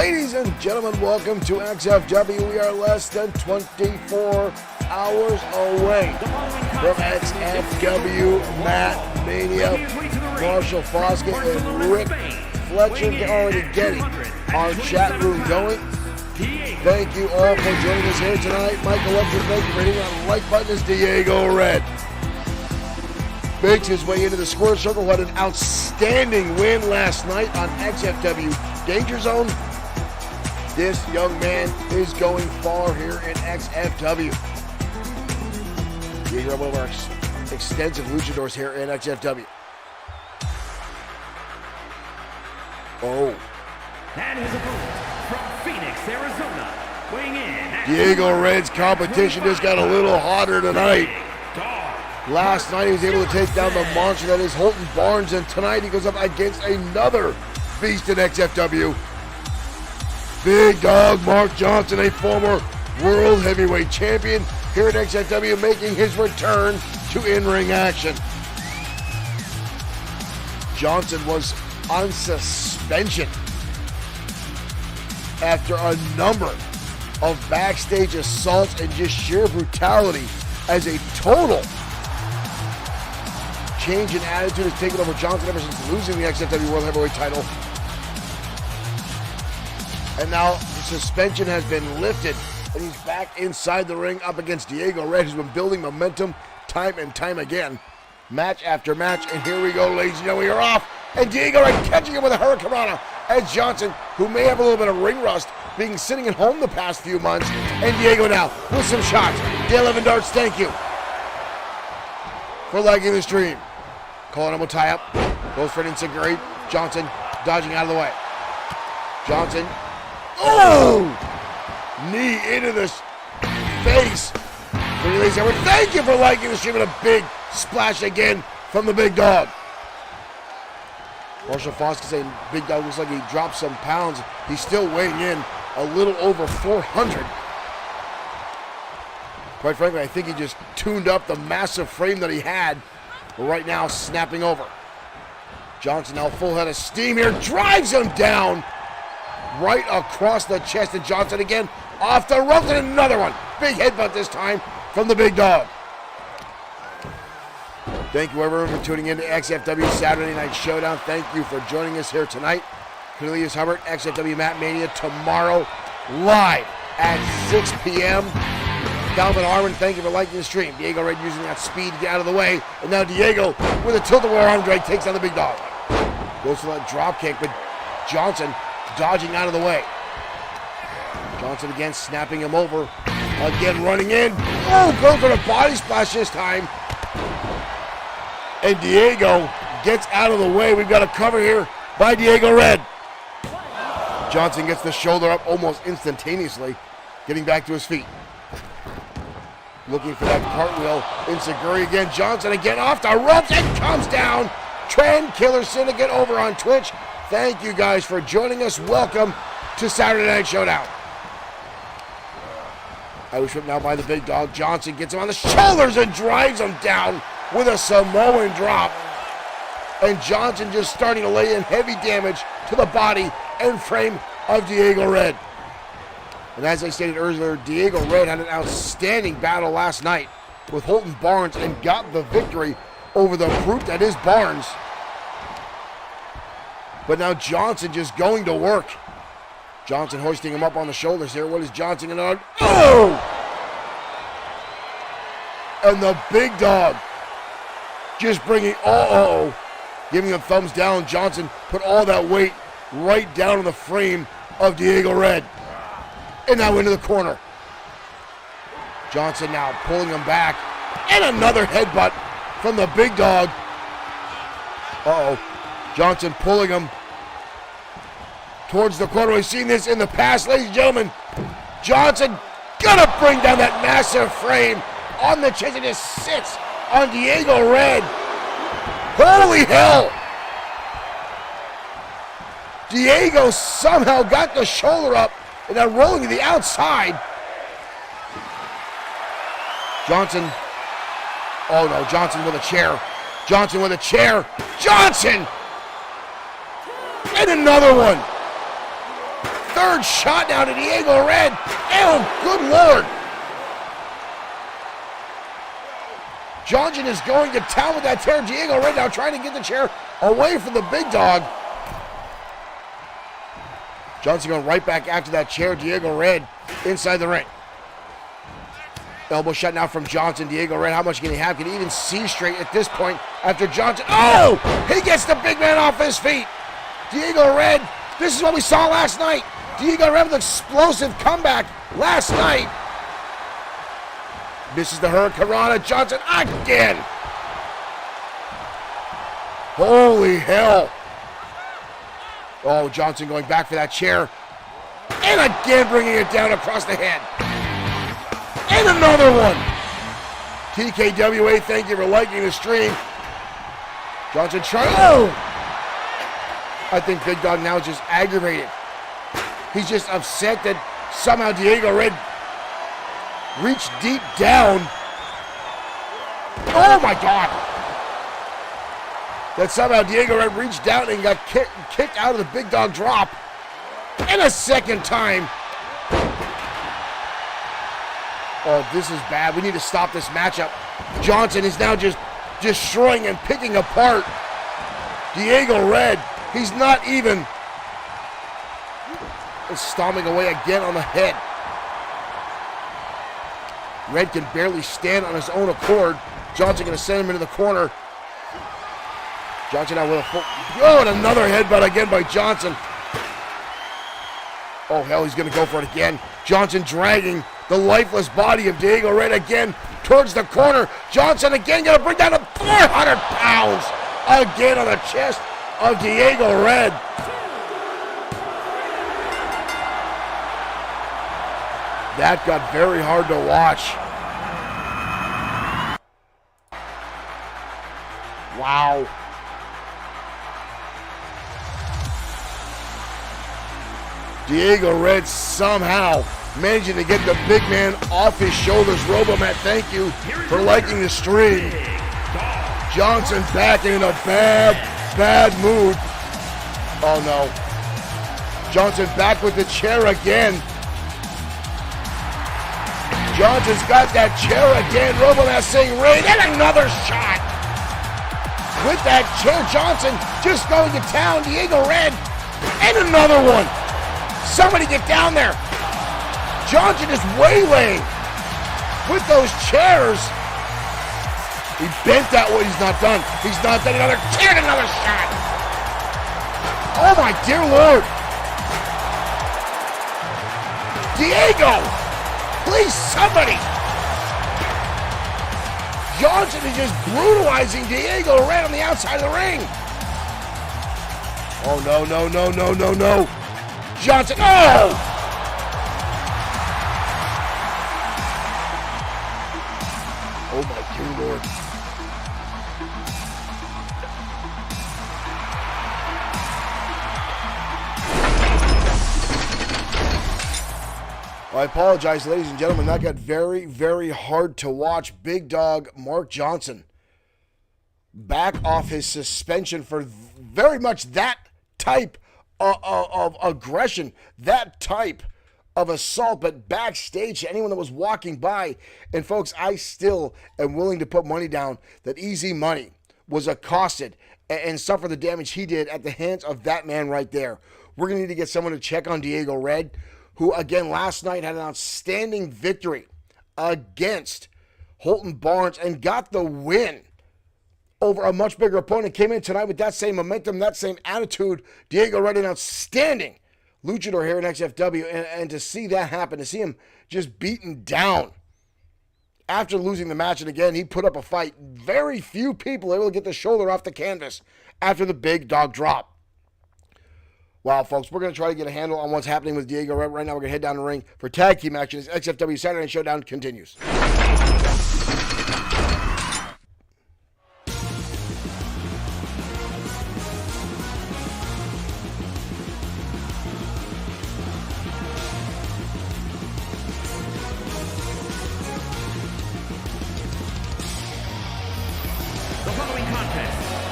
Ladies and gentlemen, welcome to XFW. We are less than 24 hours away from XFW Matt Mania. Marshall Foskett and Rick Fletcher already getting our chat room going. Thank you all for joining us here tonight. Michael Upton, thank you for hitting on the like button. Is Diego Red. Makes his way into the square circle. Had an outstanding win last night on XFW Danger Zone. This young man is going far here in XFW. Diego, one of our extensive luchadors here in XFW. Oh. And his opponent from Phoenix, Arizona, weighing in. Diego Red's competition just got a little hotter tonight. Last night he was able to take down the monster that is Holton Barnes, and tonight he goes up against another beast in XFW. Big Dog Mark Johnson, a former World Heavyweight Champion here at XFW, making his return to in-ring action. Johnson was on suspension after a number of backstage assaults and just sheer brutality, as a total change in attitude has taken over Johnson ever since losing the XFW World Heavyweight title. And now the suspension has been lifted, and he's back inside the ring up against Diego Red, who's been building momentum time and time again, match after match. And here we go, ladies and gentlemen, we are off, and Diego Red catching him with a hurricanrana, as Johnson, who may have a little bit of ring rust, being sitting at home the past few months, and Diego now with some shots. Dale Evan Darts, thank you for liking the stream. Calling him a tie-up, goes for an insecurity. Johnson dodging out of the way. Johnson, oh! Knee into the face. Thank you for liking the stream, and a big splash again from the Big Dog. Marshall Foskett saying Big Dog looks like he dropped some pounds. He's still weighing in a little over 400. Quite frankly, I think he just tuned up the massive frame that he had. But right now, snapping over. Johnson now full head of steam here, drives him down right across the chest. And Johnson again off the ropes, and another one. Big headbutt this time from the Big Dog. Thank you everyone for tuning in to XFW Saturday Night Showdown. Thank you for joining us here tonight. Cornelius Hubbard, XFW Matt Mania tomorrow live at 6 p.m. Calvin Harmon, thank you for liking the stream. Diego Red using that speed to get out of the way. And now Diego with a tilt-a-whirl arm drag takes down the Big Dog. Goes for that drop kick, but Johnson dodging out of the way. Johnson again snapping him over. Again running in. Oh, goes for the body splash this time. And Diego gets out of the way. We've got a cover here by Diego Red. Johnson gets the shoulder up almost instantaneously, getting back to his feet. Looking for that cartwheel. Insecurity again. Johnson again off the ropes and comes down. Trend Killer Syndicate over on Twitch. Thank you guys for joining us. Welcome to Saturday Night Showdown. I was whipped now by the Big Dog. Johnson gets him on the shoulders and drives him down with a Samoan drop. And Johnson just starting to lay in heavy damage to the body and frame of Diego Red. And as I stated earlier, Diego Red had an outstanding battle last night with Holton Barnes and got the victory over the brute that is Barnes. But now Johnson just going to work. Johnson hoisting him up on the shoulders here. What is Johnson going to do? Oh! And the Big Dog just bringing, giving him thumbs down. Johnson put all that weight right down in the frame of Diego Red. And now into the corner. Johnson now pulling him back. And another headbutt from the Big Dog. Johnson pulling him towards the corner. We've seen this in the past, ladies and gentlemen. Johnson gonna bring down that massive frame on the chest. It just sits on Diego Red. Holy hell! Diego somehow got the shoulder up and now rolling to the outside. Johnson. Oh no, Johnson with a chair. Johnson with a chair. Johnson! And another one. third shot now to Diego Red. Oh, good Lord. Johnson is going to town with that chair. Diego Red now trying to get the chair away from the big dog. Johnson going right back after that chair. Diego Red inside the ring. Elbow shot now from Johnson. Diego Red, how much can he have? Can he even see straight at this point after Johnson? Oh! He gets the big man off his feet. Diego Red, this is what we saw last night. Diego Red with an explosive comeback last night. Misses the Hurricanrana. Johnson again. Holy hell. Oh, Johnson going back for that chair. And again bringing it down across the head. And another one. TKWA, thank you for liking the stream. Johnson trying. Oh! I think Big Dog now is just aggravated. He's just upset that somehow Diego Red reached deep down. Oh my God. That somehow Diego Red reached down and got kicked out of the Big Dog drop. And a second time. Oh, this is bad. We need to stop this matchup. Johnson is now just destroying and picking apart Diego Red. He's not even stomping away again on the head. Red can barely stand on his own accord. Johnson going to send him into the corner. Johnson now with a full... Oh, and another headbutt again by Johnson. Oh, hell, he's going to go for it again. Johnson dragging the lifeless body of Diego Red again towards the corner. Johnson again going to bring down to 400 pounds again on the chest of Diego Red. That got very hard to watch. Wow. Diego Red somehow managing to get the big man off his shoulders. Robomat, thank you for liking the stream. Johnson back in a bad mood. Oh no. Johnson back with the chair again. Johnson's got that chair again. Robomat saying rain and another shot. With that chair, Johnson just going to town. Diego Red and another one. Somebody get down there. Johnson is waylaying with those chairs. He bent that way. He's not done. He's not done. Another chair and another shot. Oh my dear Lord. Diego, please somebody. Johnson is just brutalizing Diego Red on the outside of the ring. Oh no. Johnson, oh! Oh my dear Lord. I apologize, ladies and gentlemen. That got very, very hard to watch. Big Dog Mark Johnson back off his suspension for very much that type of aggression, that type of assault, but backstage to anyone that was walking by. And folks, I still am willing to put money down that Easy Money was accosted and suffered the damage he did at the hands of that man right there. We're going to need to get someone to check on Diego Red, who again last night had an outstanding victory against Holton Barnes and got the win over a much bigger opponent. Came in tonight with that same momentum, that same attitude. Diego Red, an outstanding luchador here in XFW, and to see that happen, to see him just beaten down after losing the match, and again, he put up a fight. Very few people able to get the shoulder off the canvas after the Big Dog drop. Wow, folks, we're going to try to get a handle on what's happening with Diego Red. Right now, we're going to head down the ring for tag team action as XFW Saturday Night Showdown continues.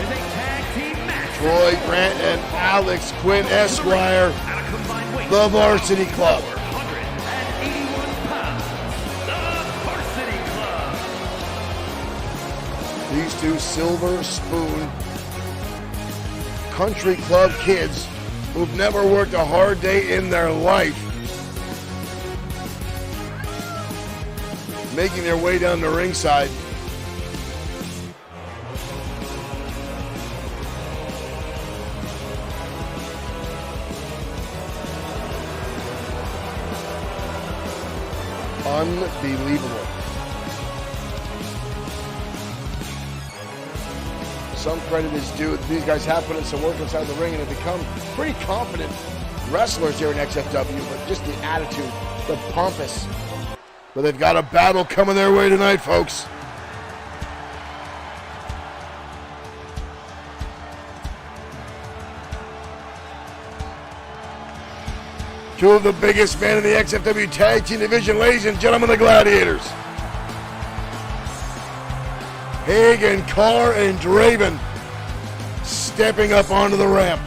Is a tag team match. Troy Grant and Alex Quinn Esquire At a combined weight the Varsity Club. 181 pounds, the Varsity Club. These two Silver Spoon Country Club kids who've never worked a hard day in their life, making their way down the ringside. Unbelievable. Some credit is due. These guys have put in some work inside the ring and have become pretty confident wrestlers here in XFW, but just the attitude, the pompous. But they've got a battle coming their way tonight, folks. Two of the biggest men in the XFW Tag Team Division, ladies and gentlemen, the Gladiators. Hagen, Carr, and Draven stepping up onto the ramp.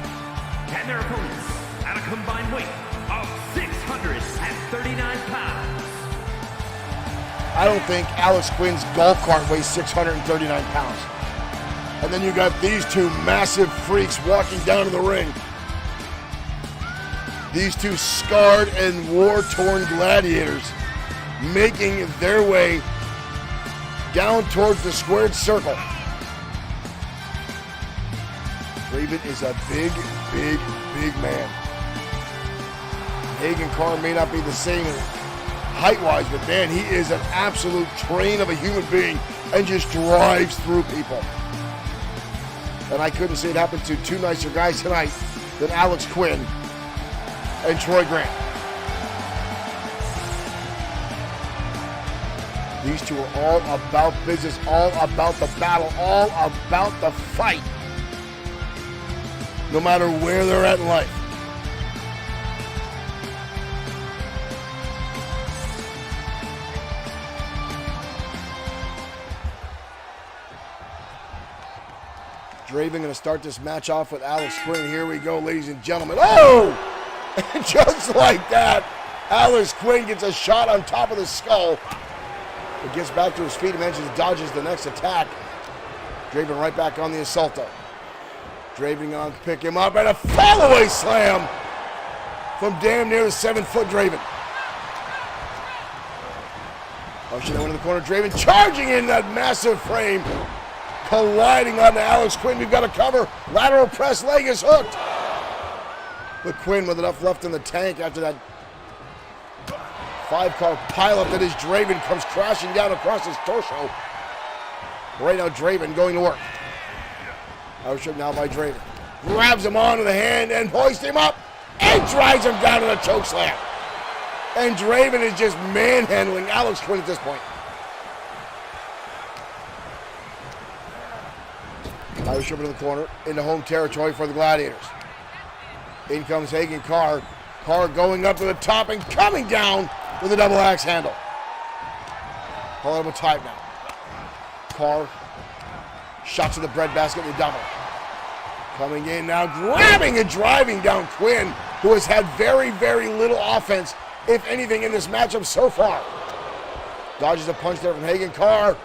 And their opponents at a combined weight of 639 pounds. I don't think Alex Quinn's golf cart weighs 639 pounds. And then you got these two massive freaks walking down to the ring. These two scarred and war-torn gladiators making their way down towards the squared circle. Draven is a big, big, big man. Hagen Carr may not be the same height-wise, but man, he is an absolute train of a human being and just drives through people. And I couldn't say it happened to two nicer guys tonight than Alex Quinn and Troy Grant. These two are all about business, all about the battle, all about the fight. No matter where they're at in life. Draven going to start this match off with Alex Quinn. Here we go, ladies and gentlemen. Oh! And just like that, Alex Quinn gets a shot on top of the skull. He gets back to his feet and manages to dodges the next attack. Draven right back on the assaulto. Draven on to pick him up and a fall-away slam from damn near the 7-foot Draven. Oh, shit, I went in the corner. Draven charging in that massive frame. Colliding onto Alex Quinn. We've got a cover. Lateral press leg is hooked. But Quinn with enough left in the tank after that 5-car pileup that is Draven comes crashing down across his torso. Right now, Draven going to work. Outshot now by Draven. Grabs him onto the hand and hoists him up and drives him down to the choke slam. And Draven is just manhandling Alex Quinn at this point. Irish up into the corner, into home territory for the Gladiators. In comes Hagen Carr. Carr going up to the top and coming down with a double axe handle. Hold on, tight now. Carr, shot to the breadbasket, the double. Coming in now, grabbing and driving down Quinn, who has had very, very little offense, if anything, in this matchup so far. Dodges a punch there from Hagen Carr.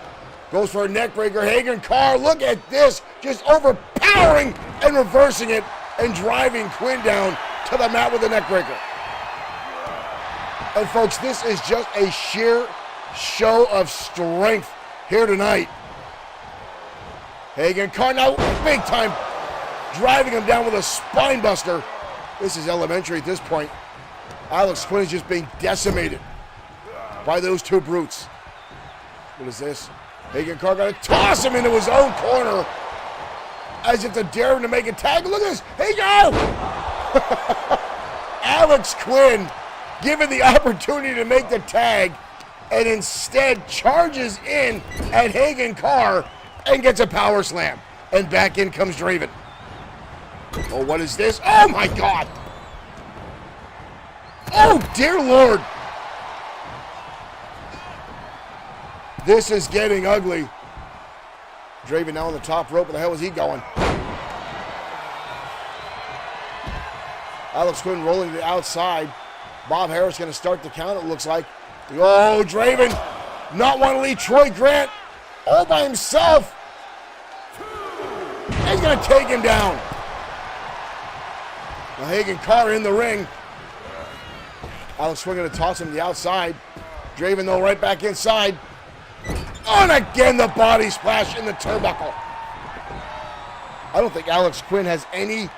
Goes for a neck breaker. Hagen Carr, look at this, just overpowering and reversing it and driving Quinn down to the mat with a neck breaker. And folks, this is just a sheer show of strength here tonight. Hagen Carr now big time driving him down with a spine buster. This is elementary at this point. Alex Quinn is just being decimated by those two brutes. What is this? Hagen Carr got to toss him into his own corner as if to dare him to make a tag. Look at this. Hey, go! Alex Quinn given the opportunity to make the tag and instead charges in at Hagen Carr and gets a power slam. And back in comes Draven. Oh, what is this? Oh, my God. Oh, dear Lord. This is getting ugly. Draven now on the top rope. Where the hell is he going? Alex Quinn rolling to the outside. Bob Harris going to start the count, it looks like. Oh, Draven not want to leave Troy Grant all by himself. He's going to take him down. Now Hagen Carr in the ring. Alex Quinn going to toss him to the outside. Draven, though, right back inside. Oh, and again the body splash in the turnbuckle. I don't think Alex Quinn has any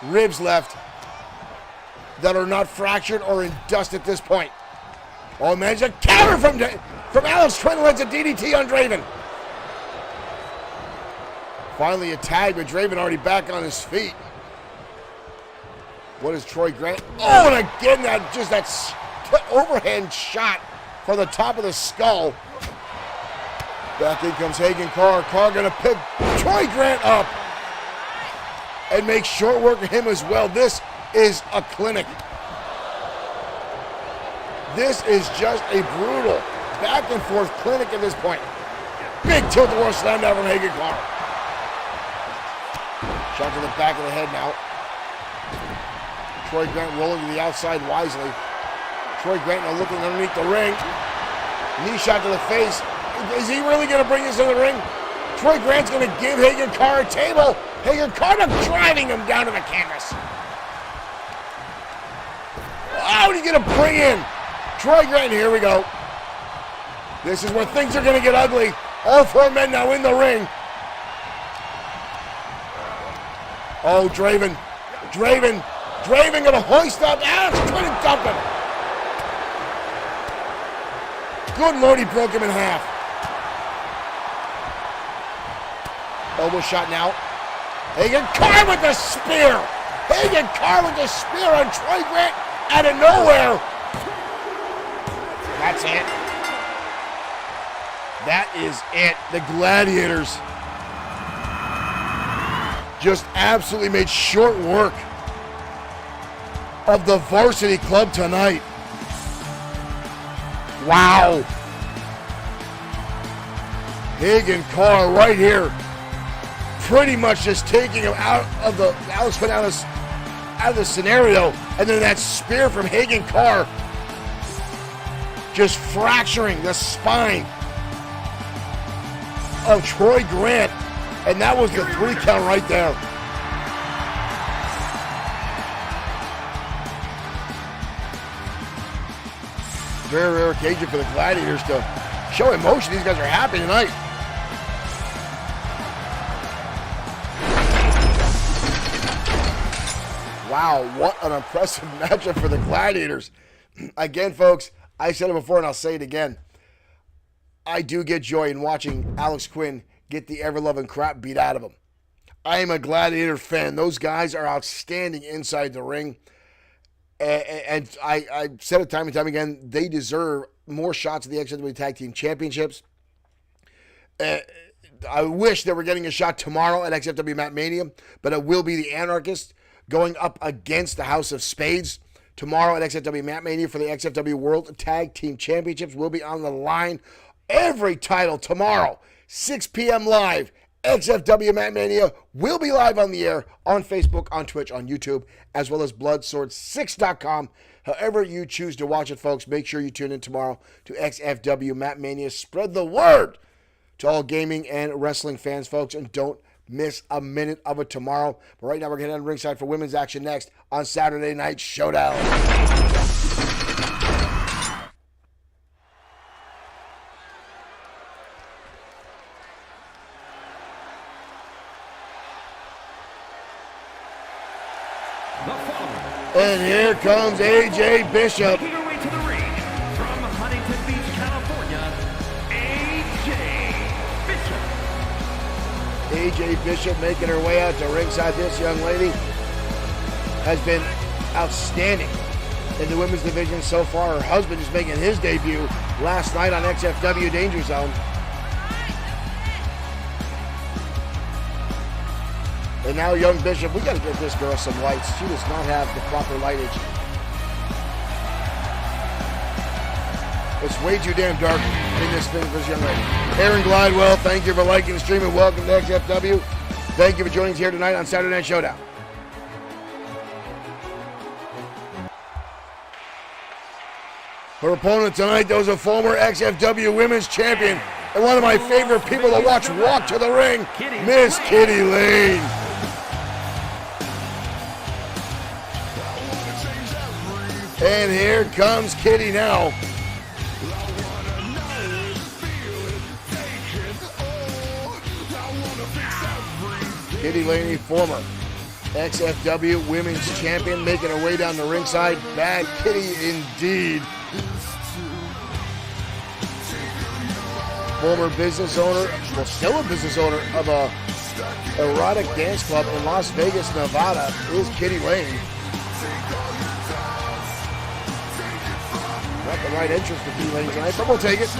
ribs left that are not fractured or in dust at this point. Oh, man, it's a counter from Alex Quinn, lands a DDT on Draven. Finally a tag, but Draven already back on his feet. What is Troy Grant? Oh, and again, that overhand shot from the top of the skull. Back in comes Hagen Carr. Carr gonna pick Troy Grant up and make short work of him as well. This is a clinic. This is just a brutal back and forth clinic at this point. Big tilt-a-whirl slam down from Hagen Carr. Shot to the back of the head now. Troy Grant rolling to the outside wisely. Troy Grant now looking underneath the ring. Knee shot to the face. Is he really going to bring this in the ring? Troy Grant's going to give Hagen Carr a table. Hagen Carr driving him down to the canvas. Oh, he's going to bring in Troy Grant. Here we go. This is where things are going to get ugly. All four men now in the ring. Oh, Draven going to hoist up. Alex Quinn and dump him. Good Lord, he broke him in half. Elbow shot now. Hagen Carr with the spear. Hagen Carr with the spear on Troy Grant out of nowhere. That's it. That is it. The Gladiators just absolutely made short work of the varsity club tonight. Wow. Hagen Carr right here pretty much just taking him out of the Alex Quinn out of the scenario, and then that spear from Hagen Carr just fracturing the spine of Troy Grant, and that was the 3 count right there. Very rare occasion for the Gladiators to show emotion. These guys are happy tonight. Wow, what an impressive matchup for the Gladiators. Again, folks, I said it before and I'll say it again. I do get joy in watching Alex Quinn get the ever-loving crap beat out of him. I am a Gladiator fan. Those guys are outstanding inside the ring. And I said it time and time again, they deserve more shots at the XFW Tag Team Championships. I wish they were getting a shot tomorrow at XFW Mat Mania, but it will be the Anarchists going up against the House of Spades tomorrow at XFW Mat Mania for the XFW World Tag Team Championships. Will be on the line. Every title tomorrow, 6 p.m. live. XFW Mat Mania will be live on the air on Facebook, on Twitch, on YouTube, as well as Bloodsword6.com. However you choose to watch it, folks, make sure you tune in tomorrow to XFW Mat Mania. Spread the word to all gaming and wrestling fans, folks, and don't miss a minute of it tomorrow. But right now, we're going to head on ringside for women's action next on Saturday Night Showdown. And here comes AJ Bishop. Making her way to the ring from Huntington Beach, California, AJ Bishop. AJ Bishop making her way out to ringside. This young lady has been outstanding in the women's division so far. Her husband is making his debut last night on XFW Danger Zone. And now young Bishop, we got to get this girl some lights. She does not have the proper lightage. It's way too damn dark in this thing for this young lady. Aaron Glidewell, thank you for liking the stream and welcome to XFW. Thank you for joining us here tonight on Saturday Night Showdown. Her opponent tonight, though, is a former XFW Women's Champion and one of my favorite people to watch walk to the ring, Miss Kitty Lane. And here comes Kitty now. Kitty Lane, a former XFW Women's Champion, making her way down the ringside. Bad Kitty indeed. Former business owner, well, still a business owner of a erotic dance club in Las Vegas, Nevada, is Kitty Lane. Not the right entrance for Kitty Lane tonight, but we'll take it.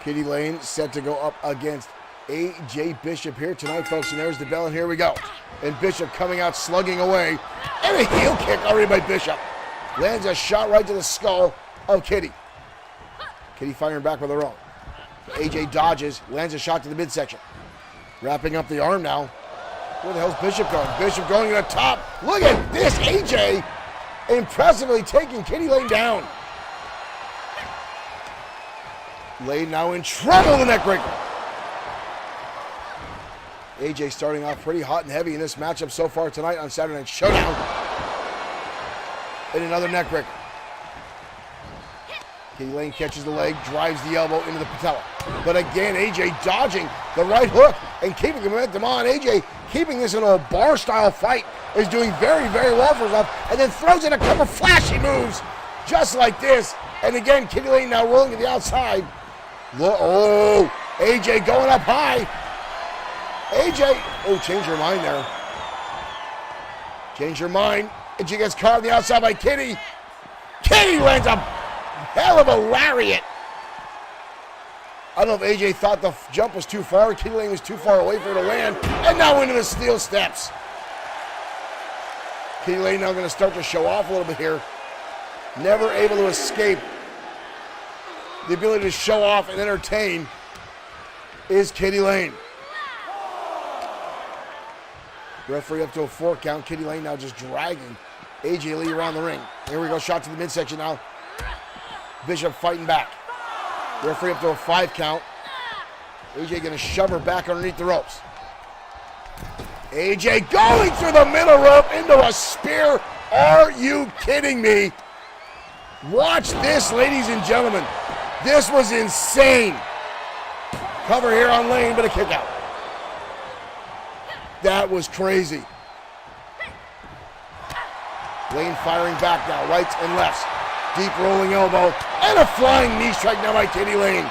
Kitty Lane set to go up against AJ Bishop here tonight, folks. And there's the bell, and here we go. And Bishop coming out slugging away. And a heel kick already by Bishop. Lands a shot right to the skull of Kitty. Kitty firing back with her own. AJ dodges, lands a shot to the midsection. Wrapping up the arm now. Where the hell's Bishop going? Bishop going to the top. Look at this, AJ impressively taking Kitty Lane down. Lane now in trouble, the neck breaker. AJ starting off pretty hot and heavy in this matchup so far tonight on Saturday Night Showdown. And another neck breaker. Kitty Lane catches the leg, drives the elbow into the patella. But again, AJ dodging the right hook and keeping the momentum on. AJ keeping this in a bar-style fight is doing very, very well for himself. And then throws in a couple flashy moves just like this. And again, Kitty Lane now rolling to the outside. Oh, AJ going up high. AJ, oh, change your mind there. Change your mind. And she gets caught on the outside by Kitty. Kitty lands a hell of a lariat. I don't know if AJ thought the jump was too far. Kitty Lane was too far away for her to land. And now into the steel steps. Kitty Lane now going to start to show off a little bit here. Never able to escape the ability to show off and entertain is Kitty Lane. Referee up to a 4 count. Kitty Lane now just dragging AJ Lee around the ring. Here we go, shot to the midsection now. Bishop fighting back. Referee up to a 5 count. AJ gonna shove her back underneath the ropes. AJ going through the middle rope into a spear. Are you kidding me? Watch this, ladies and gentlemen. This was insane. Cover here on Lane, but a kick out. That was crazy. Lane firing back now, rights and lefts. Deep rolling elbow, and a flying knee strike now by Kitty Lane.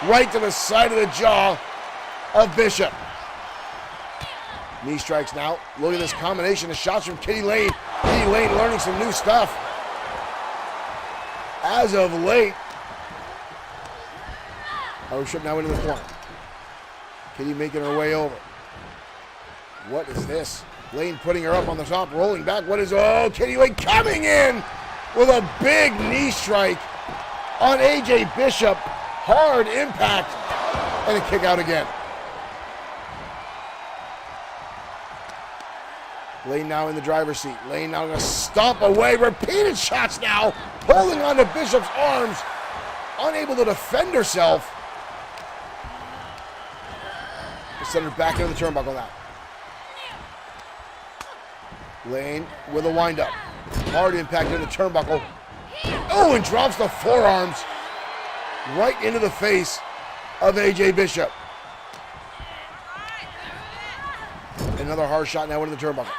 Right to the side of the jaw of Bishop. Knee strikes now. Look at this combination of shots from Kitty Lane. Kitty Lane learning some new stuff. As of late. Bishop now into the corner. Kitty making her way over. What is this? Lane putting her up on the top, rolling back. What is, oh, Kitty Lane coming in with a big knee strike on AJ Bishop. Hard impact and a kick out again. Lane now in the driver's seat. Lane now going to stomp away. Repeated shots now, holding on to Bishop's arms, unable to defend herself. Send her back into the turnbuckle now. Lane with a windup. Hard impact in the turnbuckle. Oh, and drops the forearms right into the face of AJ Bishop. Another hard shot now into the turnbuckle.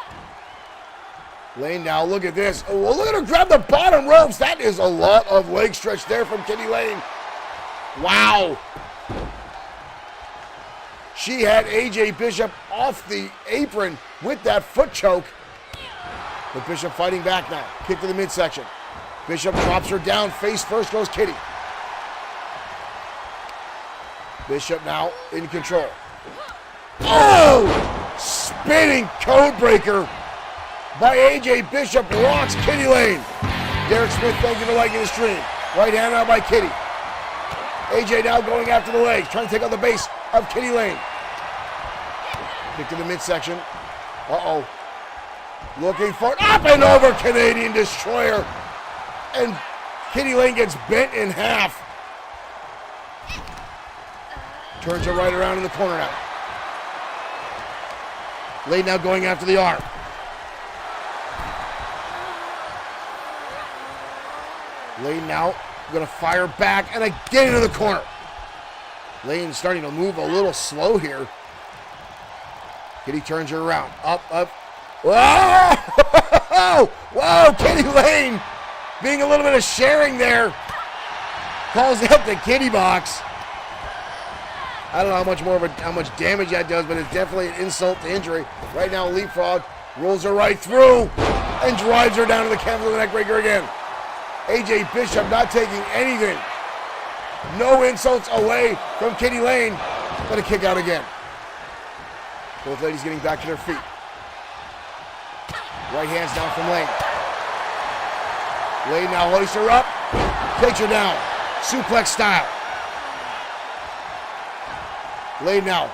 Lane now, look at this. Oh, look at her grab the bottom ropes. That is a lot of leg stretch there from Kitty Lane. Wow. She had AJ Bishop off the apron with that foot choke. But Bishop fighting back now. Kick to the midsection. Bishop drops her down. Face first goes Kitty. Bishop now in control. Oh! Spinning code breaker by AJ Bishop locks Kitty Lane. Derek Smith, thank you for liking the stream. Right hand out by Kitty. AJ now going after the legs, trying to take out the base of Kitty Lane. Kick to the midsection. Uh-oh. Looking for an up and over Canadian Destroyer. And Kenny Lane gets bent in half. Turns her right around in the corner now. Lane now going after the arm. Lane now going to fire back and again into the corner. Lane starting to move a little slow here. Kenny turns her around. Up. Whoa! Whoa! Kenny Lane being a little bit of sharing there. Calls out the kitty box. I don't know how much damage that does, but it's definitely an insult to injury. Right now, Leapfrog rolls her right through and drives her down to the canvas of the neckbreaker again. AJ Bishop not taking anything. No insults away from Kenny Lane, but a kick out again. Both ladies getting back to their feet. Right hands down from Lane. Lane now hoists her up, takes her down, suplex style. Lane now.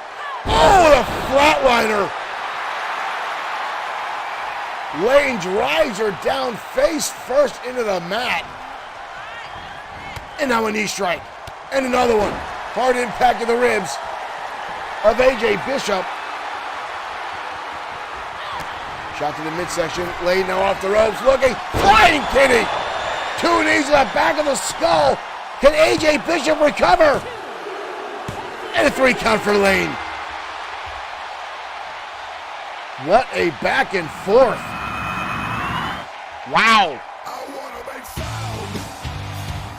Oh, the flatliner. Lane drives her down face first into the mat. And now a knee strike. And another one. Hard impact to the ribs of AJ Bishop. Shot to the midsection. Lane now off the ropes. Looking. Flying Kitty. 2 knees to the back of the skull. Can AJ Bishop recover? And a 3 count for Lane. What a back and forth. Wow.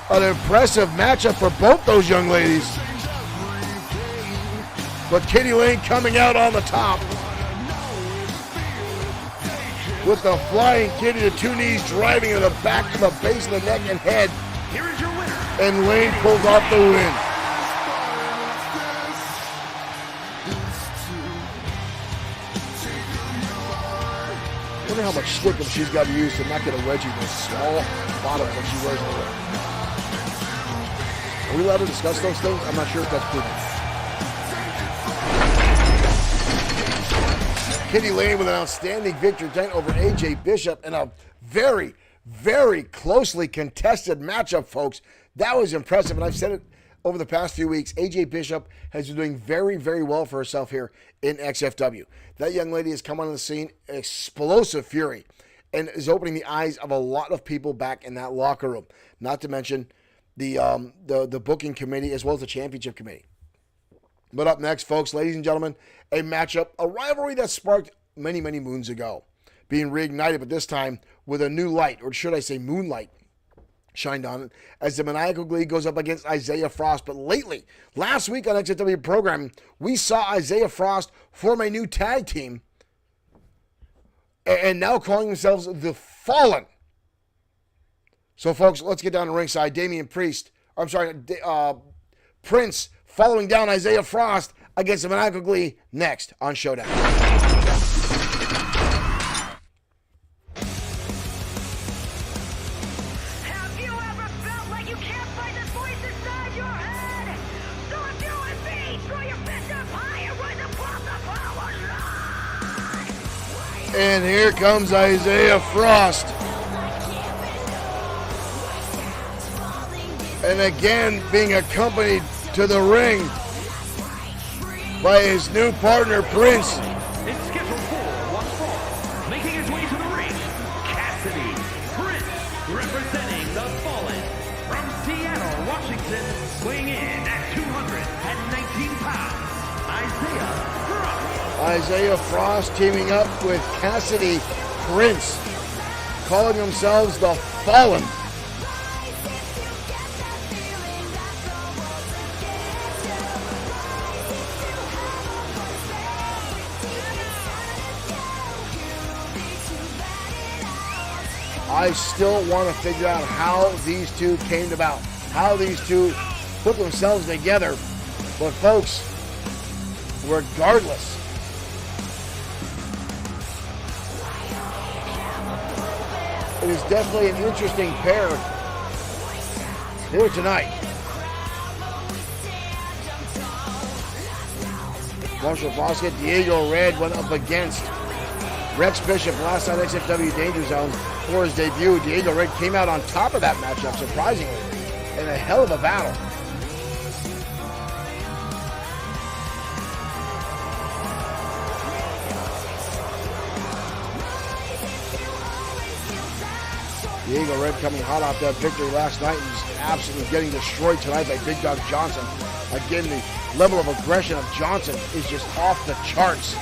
An impressive matchup for both those young ladies. But Kenny Lane coming out on the top. With the flying kitty, the 2 knees driving to the back of the base of the neck and head. Here is your winner. And Lane pulls off the win. I wonder how much stickum she's got to use to not get a wedgie in those small bottoms that she wears in the ring. Are we allowed to discuss those things? I'm not sure if that's prudent. Kenny Lane with an outstanding victory tonight over AJ Bishop in a very, very closely contested matchup, folks. That was impressive, and I've said it over the past few weeks. AJ Bishop has been doing very, very well for herself here in XFW. That young lady has come onto the scene, explosive fury, and is opening the eyes of a lot of people back in that locker room. Not to mention the booking committee as well as the championship committee. But up next, folks, ladies and gentlemen, a matchup, a rivalry that sparked many, many moons ago, being reignited, but this time with a new light, or should I say moonlight, shined on it as the Maniacal Glee goes up against Isaiah Frost. But lately, last week on XFW programming, we saw Isaiah Frost form a new tag team and now calling themselves the Fallen. So, folks, let's get down to ringside. Prince following down Isaiah Frost against the Maniacal Glee next on Showdown. Have you ever felt like you can't fight this voice inside your head? So if you and me, throw your fist up high and rise above the power line. And here comes Isaiah Frost. And again, being accompanied to the ring by his new partner, Prince. It's scheduled for one fall. Making his way to the ring, Cassidy Prince, representing the Fallen. From Seattle, Washington, weighing in at 219 pounds, Isaiah Frost. Isaiah Frost teaming up with Cassidy Prince, calling themselves the Fallen. I still want to figure out how these two came about, how these two put themselves together. But folks, regardless, it is definitely an interesting pair here tonight. Marshall Foskett, Diego Red went up against Rex Bishop last night XFW Danger Zone for his debut. Diego Red came out on top of that matchup, surprisingly, in a hell of a battle. Diego Red coming hot off that victory last night and just absolutely getting destroyed tonight by Big Dog Johnson. Again, the level of aggression of Johnson is just off the charts.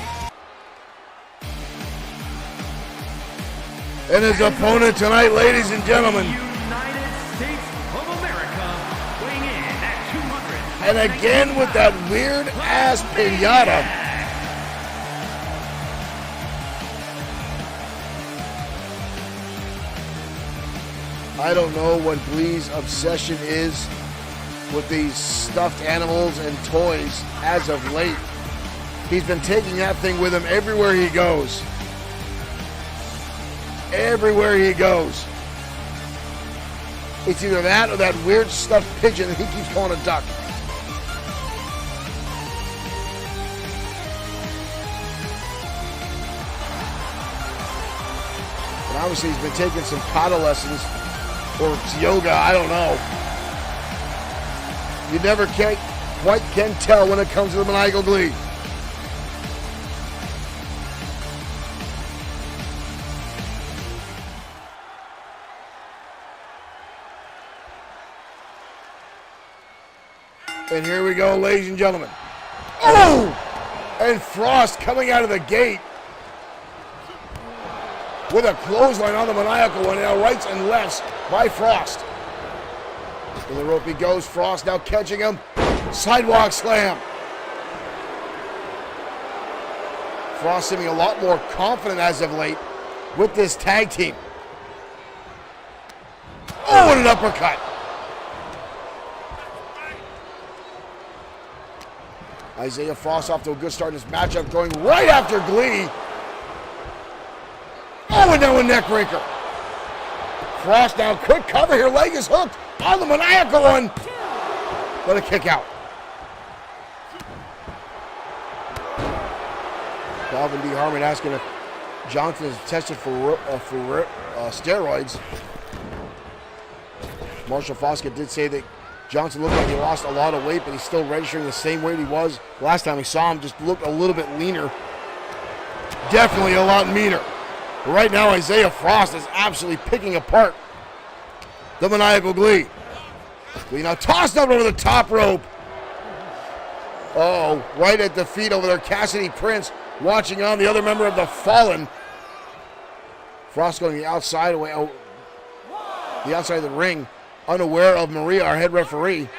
And his opponent tonight, ladies and gentlemen. United States of America, weighing in at 200. And again with that weird ass pinata. I don't know what Glee's obsession is with these stuffed animals and toys as of late. He's been taking that thing with him everywhere he goes. Everywhere he goes. It's either that or that weird stuffed pigeon that he keeps calling a duck. And obviously he's been taking some kata lessons or it's yoga, I don't know. You never quite can tell when it comes to the maniacal Glee. And here we go, ladies and gentlemen. Oh! And Frost coming out of the gate with a clothesline on the maniacal one, now rights and lefts by Frost. To the rope he goes. Frost now catching him. Sidewalk slam. Frost seeming a lot more confident as of late with this tag team. Oh, and an uppercut. Isaiah Frost off to a good start in this matchup, going right after Glee. Oh, and now a neck breaker. Frost now, quick cover here, leg is hooked on the maniacal one. What a kick out. Calvin D. Harmon asking if Johnson is tested for steroids. Marshall Foskett did say that Johnson looked like he lost a lot of weight, but he's still registering the same weight he was last time we saw him. Just looked a little bit leaner. Definitely a lot meaner. But right now, Isaiah Frost is absolutely picking apart the maniacal Glee. Glee now tossed up over the top rope. Oh, right at the feet over there, Cassidy Prince watching on, the other member of the Fallen. Frost going the outside away, the outside of the ring, unaware of Maria, our head referee.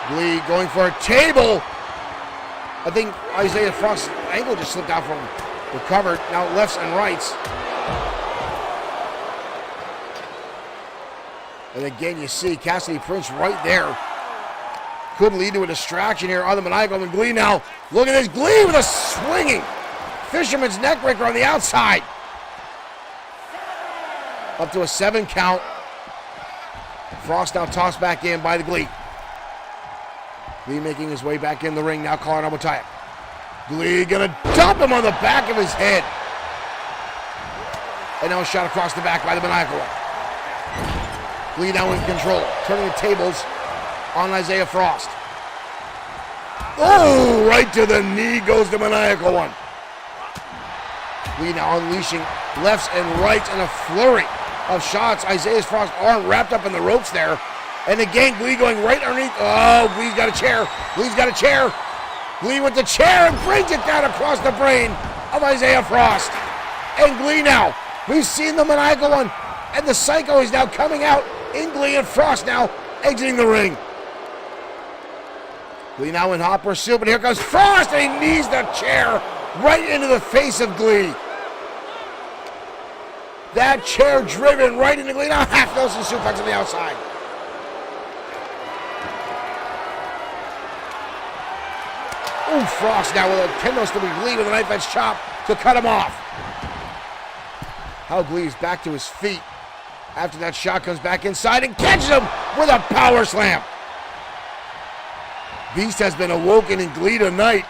Glee going for a table. I think Isaiah Frost's ankle just slipped out from him. Recovered, now lefts and rights. And again, you see Cassidy Prince right there. Could lead to a distraction here on the maniacal. And Glee now, look at this, Glee with a swinging fisherman's neckbreaker on the outside. Up to a 7 count. Frost now tossed back in by the Glee. Glee making his way back in the ring, now calling Abotaya. Glee gonna dump him on the back of his head. And now a shot across the back by the maniacal one. Glee now in control, turning the tables on Isaiah Frost. Oh, right to the knee goes the maniacal one. Glee now unleashing lefts and rights in a flurry of shots. Isaiah Frost's arm wrapped up in the ropes there. And again, Glee going right underneath. Oh, Glee's got a chair. Glee's got a chair. Glee with the chair and brings it down across the brain of Isaiah Frost. And Glee now, we've seen the maniacal one, and the psycho is now coming out in Glee, and Frost now exiting the ring. Glee now in hot pursuit, but here comes Frost, and he knees the chair right into the face of Glee. That chair driven right into Glee. Now half Nelson suplex on the outside. Ooh, Frost now with a kendo stick with Glee with a knife edge chop to cut him off. How Glee is back to his feet after that shot, comes back inside and catches him with a power slam. Beast has been awoken in Glee tonight.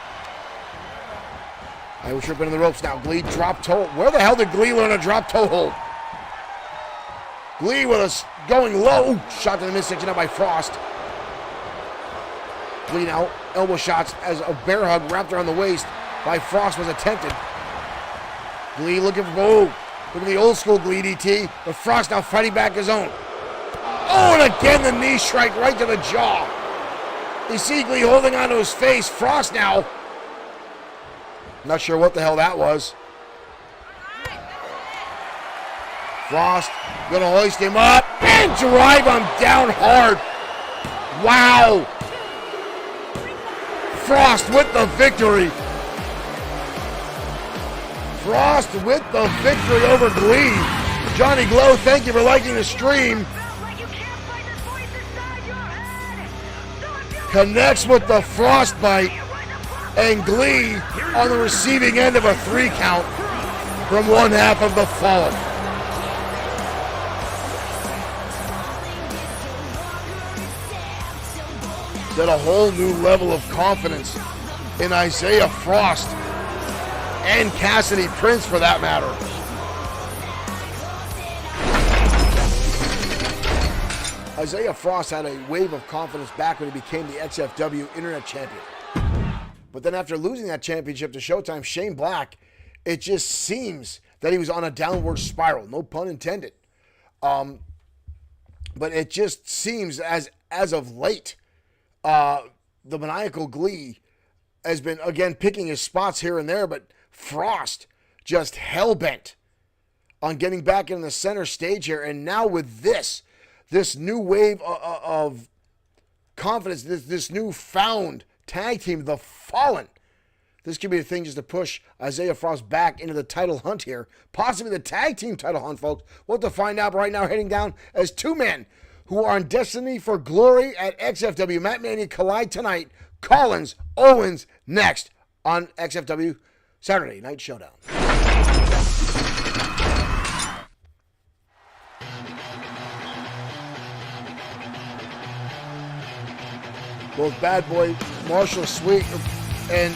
I was tripping in the ropes now. Glee drop toe. Where the hell did Glee learn a drop toe hold? Glee with us going low. Shot to the midsection out by Frost. Glee now elbow shots as a bear hug wrapped around the waist by Frost was attempted. Glee looking for, oh, look at the old school Glee DT, but Frost now fighting back his own. Oh, and again the knee strike right to the jaw. You see Glee holding onto his face. Frost now, not sure what the hell that was. Frost gonna hoist him up and drive him down hard. Wow. Frost with the victory. Frost with the victory over Glee. Johnny Glow, thank you for liking the stream. Connects with the frostbite, and Glee on the receiving end of a 3 count from one half of the Fallen. Set a whole new level of confidence in Isaiah Frost and Cassidy Prince for that matter. Isaiah Frost had a wave of confidence back when he became the XFW Internet Champion. But then after losing that championship to Showtime, Shane Black, it just seems that he was on a downward spiral. No pun intended. But it just seems as of late, the maniacal Glee has been, again, picking his spots here and there, but Frost just hell-bent on getting back in the center stage here. And now with this new wave of confidence, this newfound tag team, the Fallen, this could be a thing just to push Isaiah Frost back into the title hunt here. Possibly the tag team title hunt, folks. We'll have to find out right now, heading down as two men who are on destiny for glory at XFW. Matt Mania collide tonight. Collins, Owens next on XFW Saturday Night Showdown. Both Bad Boy Marshall Sweet and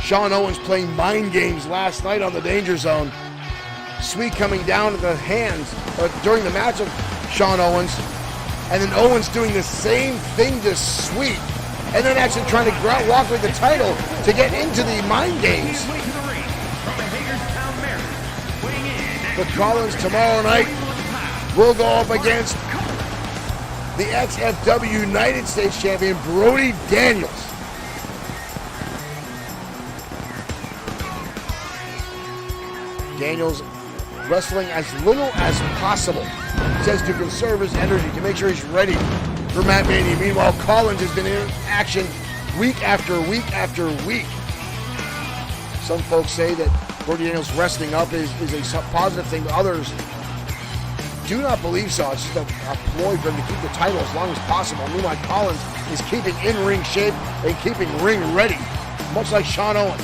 Sean Owens playing mind games last night on the Danger Zone. Sweet coming down at the hands during the match of Sean Owens, and then Owens doing the same thing to Sweet, and then actually trying to walk with the title to get into the mind games. But Collins tomorrow night will go up against the XFW United States Champion, Brody Daniels. Daniels wrestling as little as possible. Says to conserve his energy, to make sure he's ready for Matt Mania. Meanwhile, Collins has been in action week after week after week. Some folks say that Brody Daniels resting up is a positive thing, but others do not believe so. It's just a ploy for him to keep the title as long as possible. Meanwhile, Collins is keeping in-ring shape and keeping ring ready, much like Sean Owens.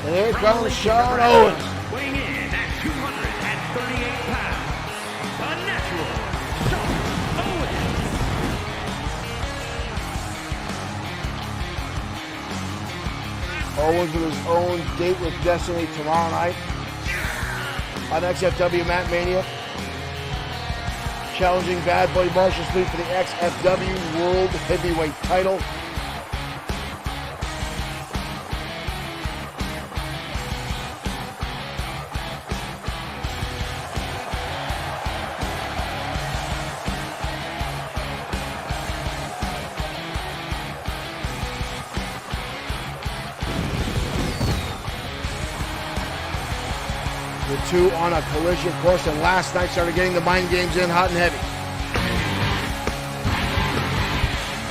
And here comes Sean Owens. Weighing in at 238 pounds, a natural, Sean Owens. Owens with his own date with Destiny tomorrow night on XFW Matt Mania. Challenging Bad Boy Marshall Sweet for the XFW World Heavyweight title. The two on a collision course, and last night started getting the mind games in hot and heavy.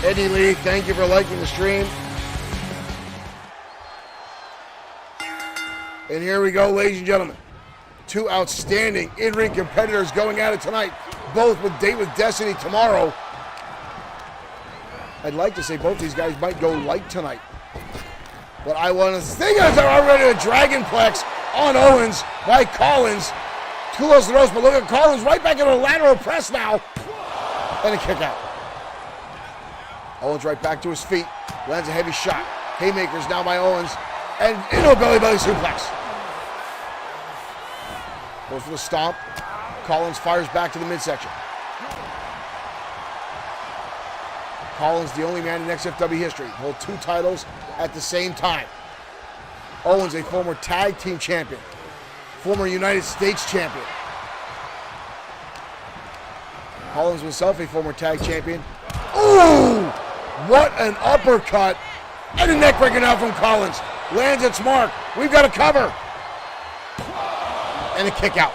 Eddie Lee, thank you for liking the stream. And here we go, ladies and gentlemen. Two outstanding in-ring competitors going at it tonight, both with Date with Destiny tomorrow. I'd like to say both these guys might go light tonight. But I want to think is already a Dragonplex on Owens by Collins. Too close to the ropes, but look at Collins right back into a lateral press now. And a kick out. Owens right back to his feet. Lands a heavy shot. Haymakers now by Owens. And into a belly suplex. Goes for the stomp. Collins fires back to the midsection. Collins, the only man in XFW history, hold 2 titles at the same time. Owens, a former tag team champion, former United States champion. Collins himself, a former tag champion. Ooh! What an uppercut! And a neck breaker now from Collins. Lands its mark. We've got a cover. And a kick out.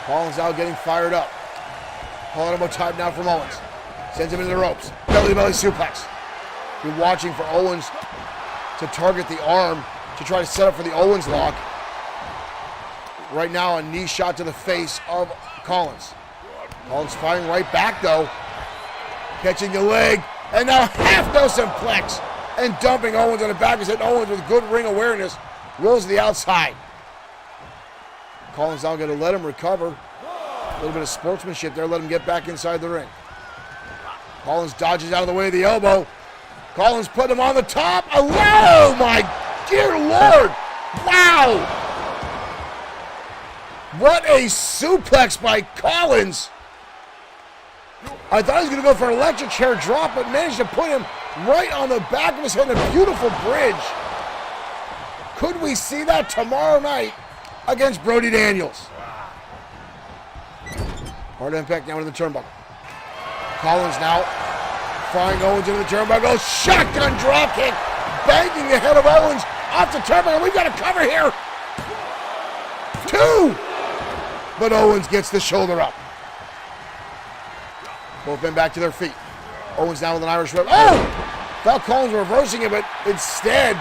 Collins now getting fired up. Calling him time now from Owens. Sends him into the ropes. Belly suplex. Been watching for Owens to target the arm to try to set up for the Owens lock. Right now a knee shot to the face of Collins. Collins firing right back though. Catching the leg. And now half no simplex. And dumping Owens on the back of his head. Owens with good ring awareness. Rolls to the outside. Collins now going to let him recover. A little bit of sportsmanship there. Let him get back inside the ring. Collins dodges out of the way of the elbow. Collins put him on the top. Oh my dear Lord. Wow. What a suplex by Collins. I thought he was going to go for an electric chair drop, but managed to put him right on the back of his head in a beautiful bridge. Could we see that tomorrow night against Brody Daniels? Hard impact now into the turnbuckle. Collins now firing Owens into the turnbuckle. Shotgun dropkick, banging the head of Owens off the turnbuckle. We've got a cover here. 2. But Owens gets the shoulder up. Both men back to their feet. Owens down with an Irish whip. Oh! Thought Collins reversing it, but instead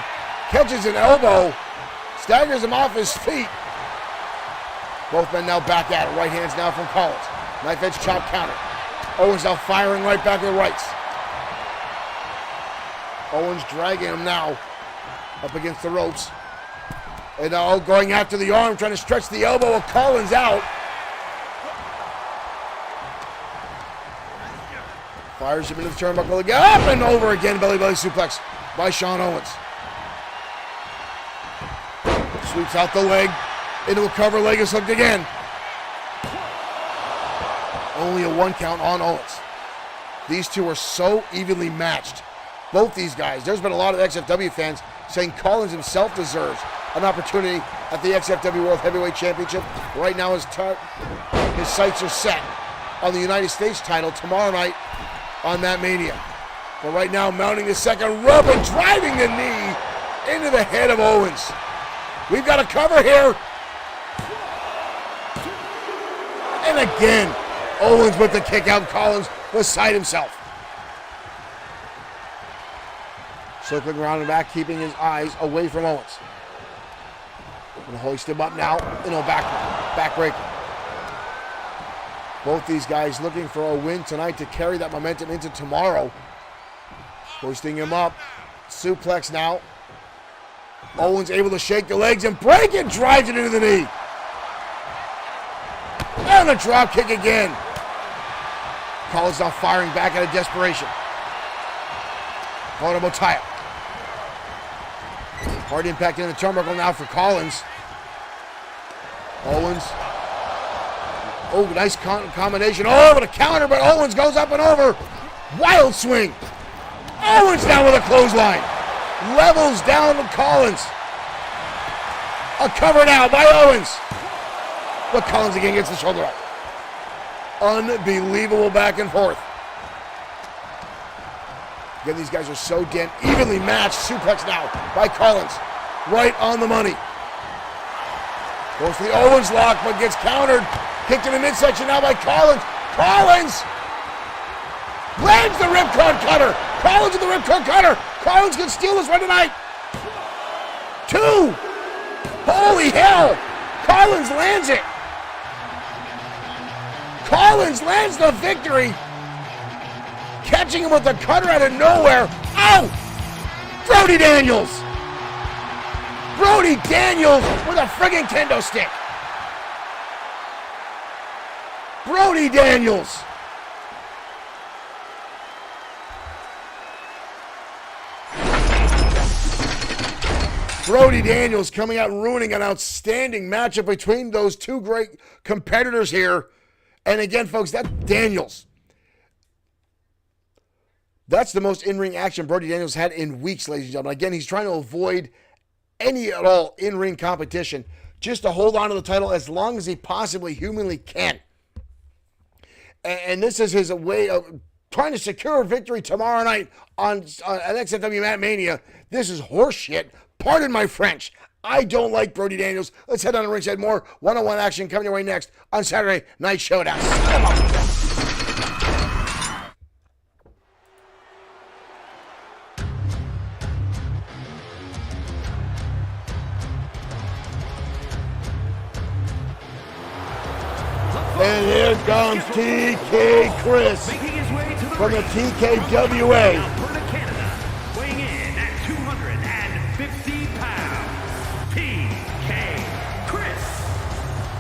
catches an elbow, staggers him off his feet. Both men now back at it. Right hands now from Collins. Knife edge chop counter. Owens now firing right back to the rights. Owens dragging him now up against the ropes. And now going after the arm, trying to stretch the elbow of Collins out. Fires him into the turnbuckle again. Up and over again. Belly suplex by Sean Owens. Sweeps out the leg. Into a cover, leg is hooked again. Only a 1 count on Owens. These two are so evenly matched. Both these guys. There's been a lot of XFW fans saying Collins himself deserves an opportunity at the XFW World Heavyweight Championship. Right now his sights are set on the United States title tomorrow night on that Mania. But right now mounting the second rope and driving the knee into the head of Owens. We've got a cover here. And again, Owens with the kick out. Collins beside himself. Circling around and back, keeping his eyes away from Owens. Gonna hoist him up now into a backbreaker. Both these guys looking for a win tonight to carry that momentum into tomorrow. Hoisting him up. Suplex now. Owens able to shake the legs and break it, drives it into the knee. And a drop kick again. Collins now firing back out of desperation. Calling him Otaya. Hard impact in the turnbuckle now for Collins. Owens. Oh, nice combination. Oh, but a counter, but Owens goes up and over. Wild swing. Owens down with a clothesline. Levels down with Collins. A cover now by Owens. But Collins again gets the shoulder up. Unbelievable back and forth. Again, these guys are so damn evenly matched. Suplex now by Collins. Right on the money. Goes for the Owens lock, but gets countered. Kicked in the midsection now by Collins. Collins lands the ripcord cutter. Collins with the ripcord cutter. Collins can steal this one tonight. 2. Holy hell! Collins lands it! Collins lands the victory! Catching him with the cutter out of nowhere. Oh! Brody Daniels! Brody Daniels with a friggin' kendo stick! Brody Daniels! Brody Daniels coming out and ruining an outstanding matchup between those two great competitors here. And again, folks, that's Daniels. That's the most in-ring action Brody Daniels had in weeks, ladies and gentlemen. Again, he's trying to avoid any at all in-ring competition just to hold on to the title as long as he possibly humanly can. And this is his way of trying to secure a victory tomorrow night on XFW Mania. This is horseshit. Pardon my French. I don't like Brody Daniels. Let's head on to ringside. More one-on-one action coming your way next on Saturday Night Showdown. And here comes TK Chris from the TKWA. Alberta, Canada, weighing in at 250 pounds, TK Chris.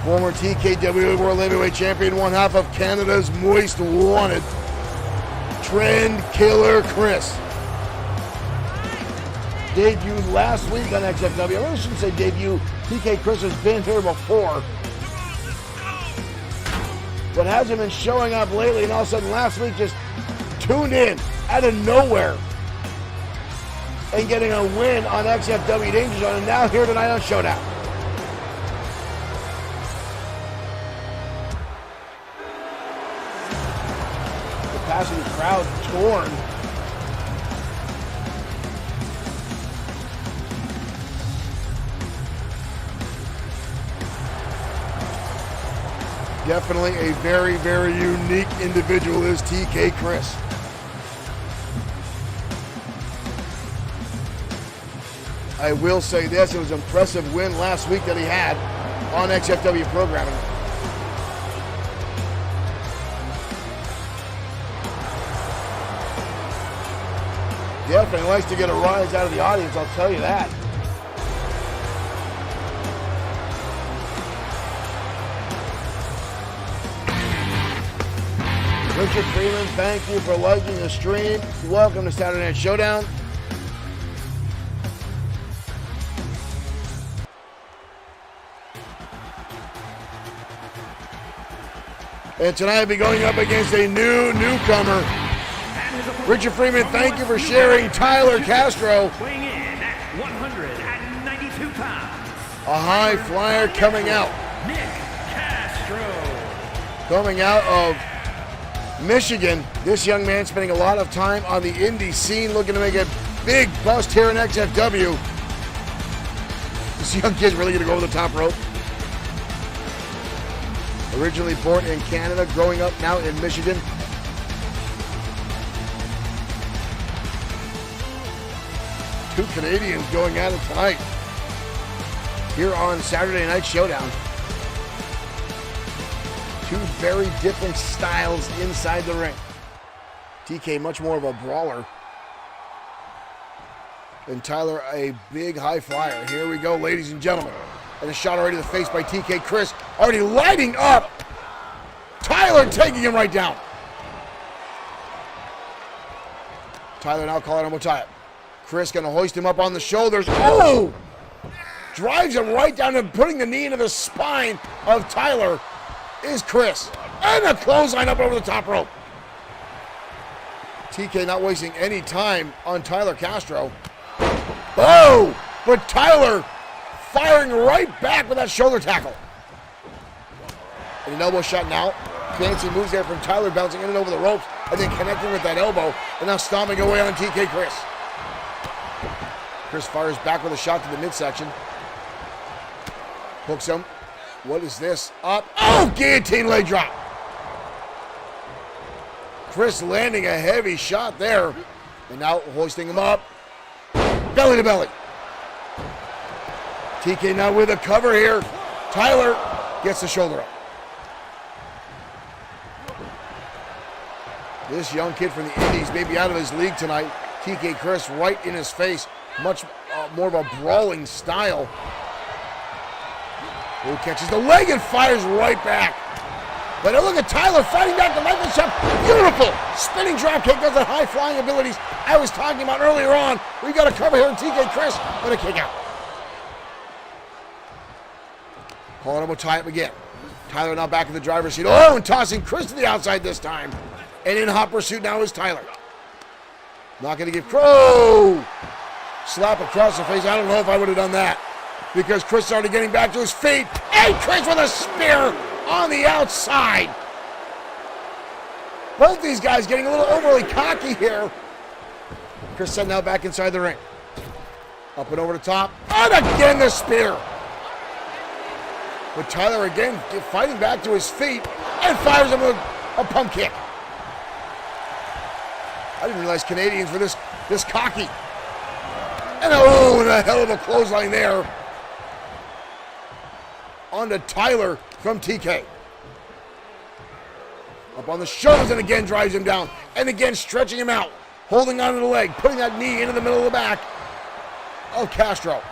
Former TKWA World Heavyweight Champion, one half of Canada's Most Wanted, Trend Killer Chris. Debuted last week on XFW. I really shouldn't say debut. TK Chris has been here before, but hasn't been showing up lately, and all of a sudden last week just tuned in out of nowhere and getting a win on XFW Danger Zone, and now here tonight on Showdown. Capacity crowd torn. Definitely a very, very unique individual is TK Chris. I will say this, it was an impressive win last week that he had on XFW programming. Definitely likes to get a rise out of the audience, I'll tell you that. Richard Freeman, thank you for liking the stream. Welcome to Saturday Night Showdown. And tonight I'll be going up against a newcomer. Richard Freeman, thank you for sharing Tyler Castro. Weighing in at 192 pounds. A high flyer coming out. Nick Castro. Coming out of Michigan. This young man spending a lot of time on the indie scene, looking to make a big bust here in XFW. This young kid's really going to go over the top rope. Originally born in Canada, growing up now in Michigan. Two Canadians going at it tonight here on Saturday Night Showdown. Two very different styles inside the ring. TK much more of a brawler. And Tyler a big high flyer. Here we go, ladies and gentlemen. And a shot already to the face by TK Chris. Already lighting up. Tyler taking him right down. Tyler now calling him a tie-up. Chris gonna hoist him up on the shoulders. Oh! Drives him right down and putting the knee into the spine of Tyler is Chris. And a clothesline up over the top rope. TK not wasting any time on Tyler Castro. Oh! But Tyler firing right back with that shoulder tackle. And an elbow shot now. Fancy moves there from Tyler, bouncing in and over the ropes and then connecting with that elbow and now stomping away on TK Chris. Chris fires back with a shot to the midsection. Hooks him. What is this? Up. Oh, guillotine leg drop. Chris landing a heavy shot there. And now hoisting him up. Belly to belly. TK now with a cover here. Tyler gets the shoulder up. This young kid from the Indies may be out of his league tonight. TK Chris right in his face. Much more of a brawling style. Who catches the leg and fires right back. But look at Tyler fighting back the Michael shot. Beautiful spinning drop kick. Does the high flying abilities I was talking about earlier on. We got a cover here in TK Chris, but a kick out. Calling him, will tie up again. Tyler now back in the driver's seat. Oh, and tossing Chris to the outside this time. And in hot pursuit now is Tyler. Not going to give Crow. Slap across the face. I don't know if I would have done that. Because Chris started getting back to his feet. And Chris with a spear on the outside. Both these guys getting a little overly cocky here. Chris said now back inside the ring. Up and over the top. And again the spear. But Tyler again fighting back to his feet and fires him with a pump kick. I didn't realize Canadians were this cocky. And a hell of a clothesline there. On to Tyler from TK. Up on the shoulders and again drives him down. And again stretching him out. Holding onto the leg. Putting that knee into the middle of the back of Castro.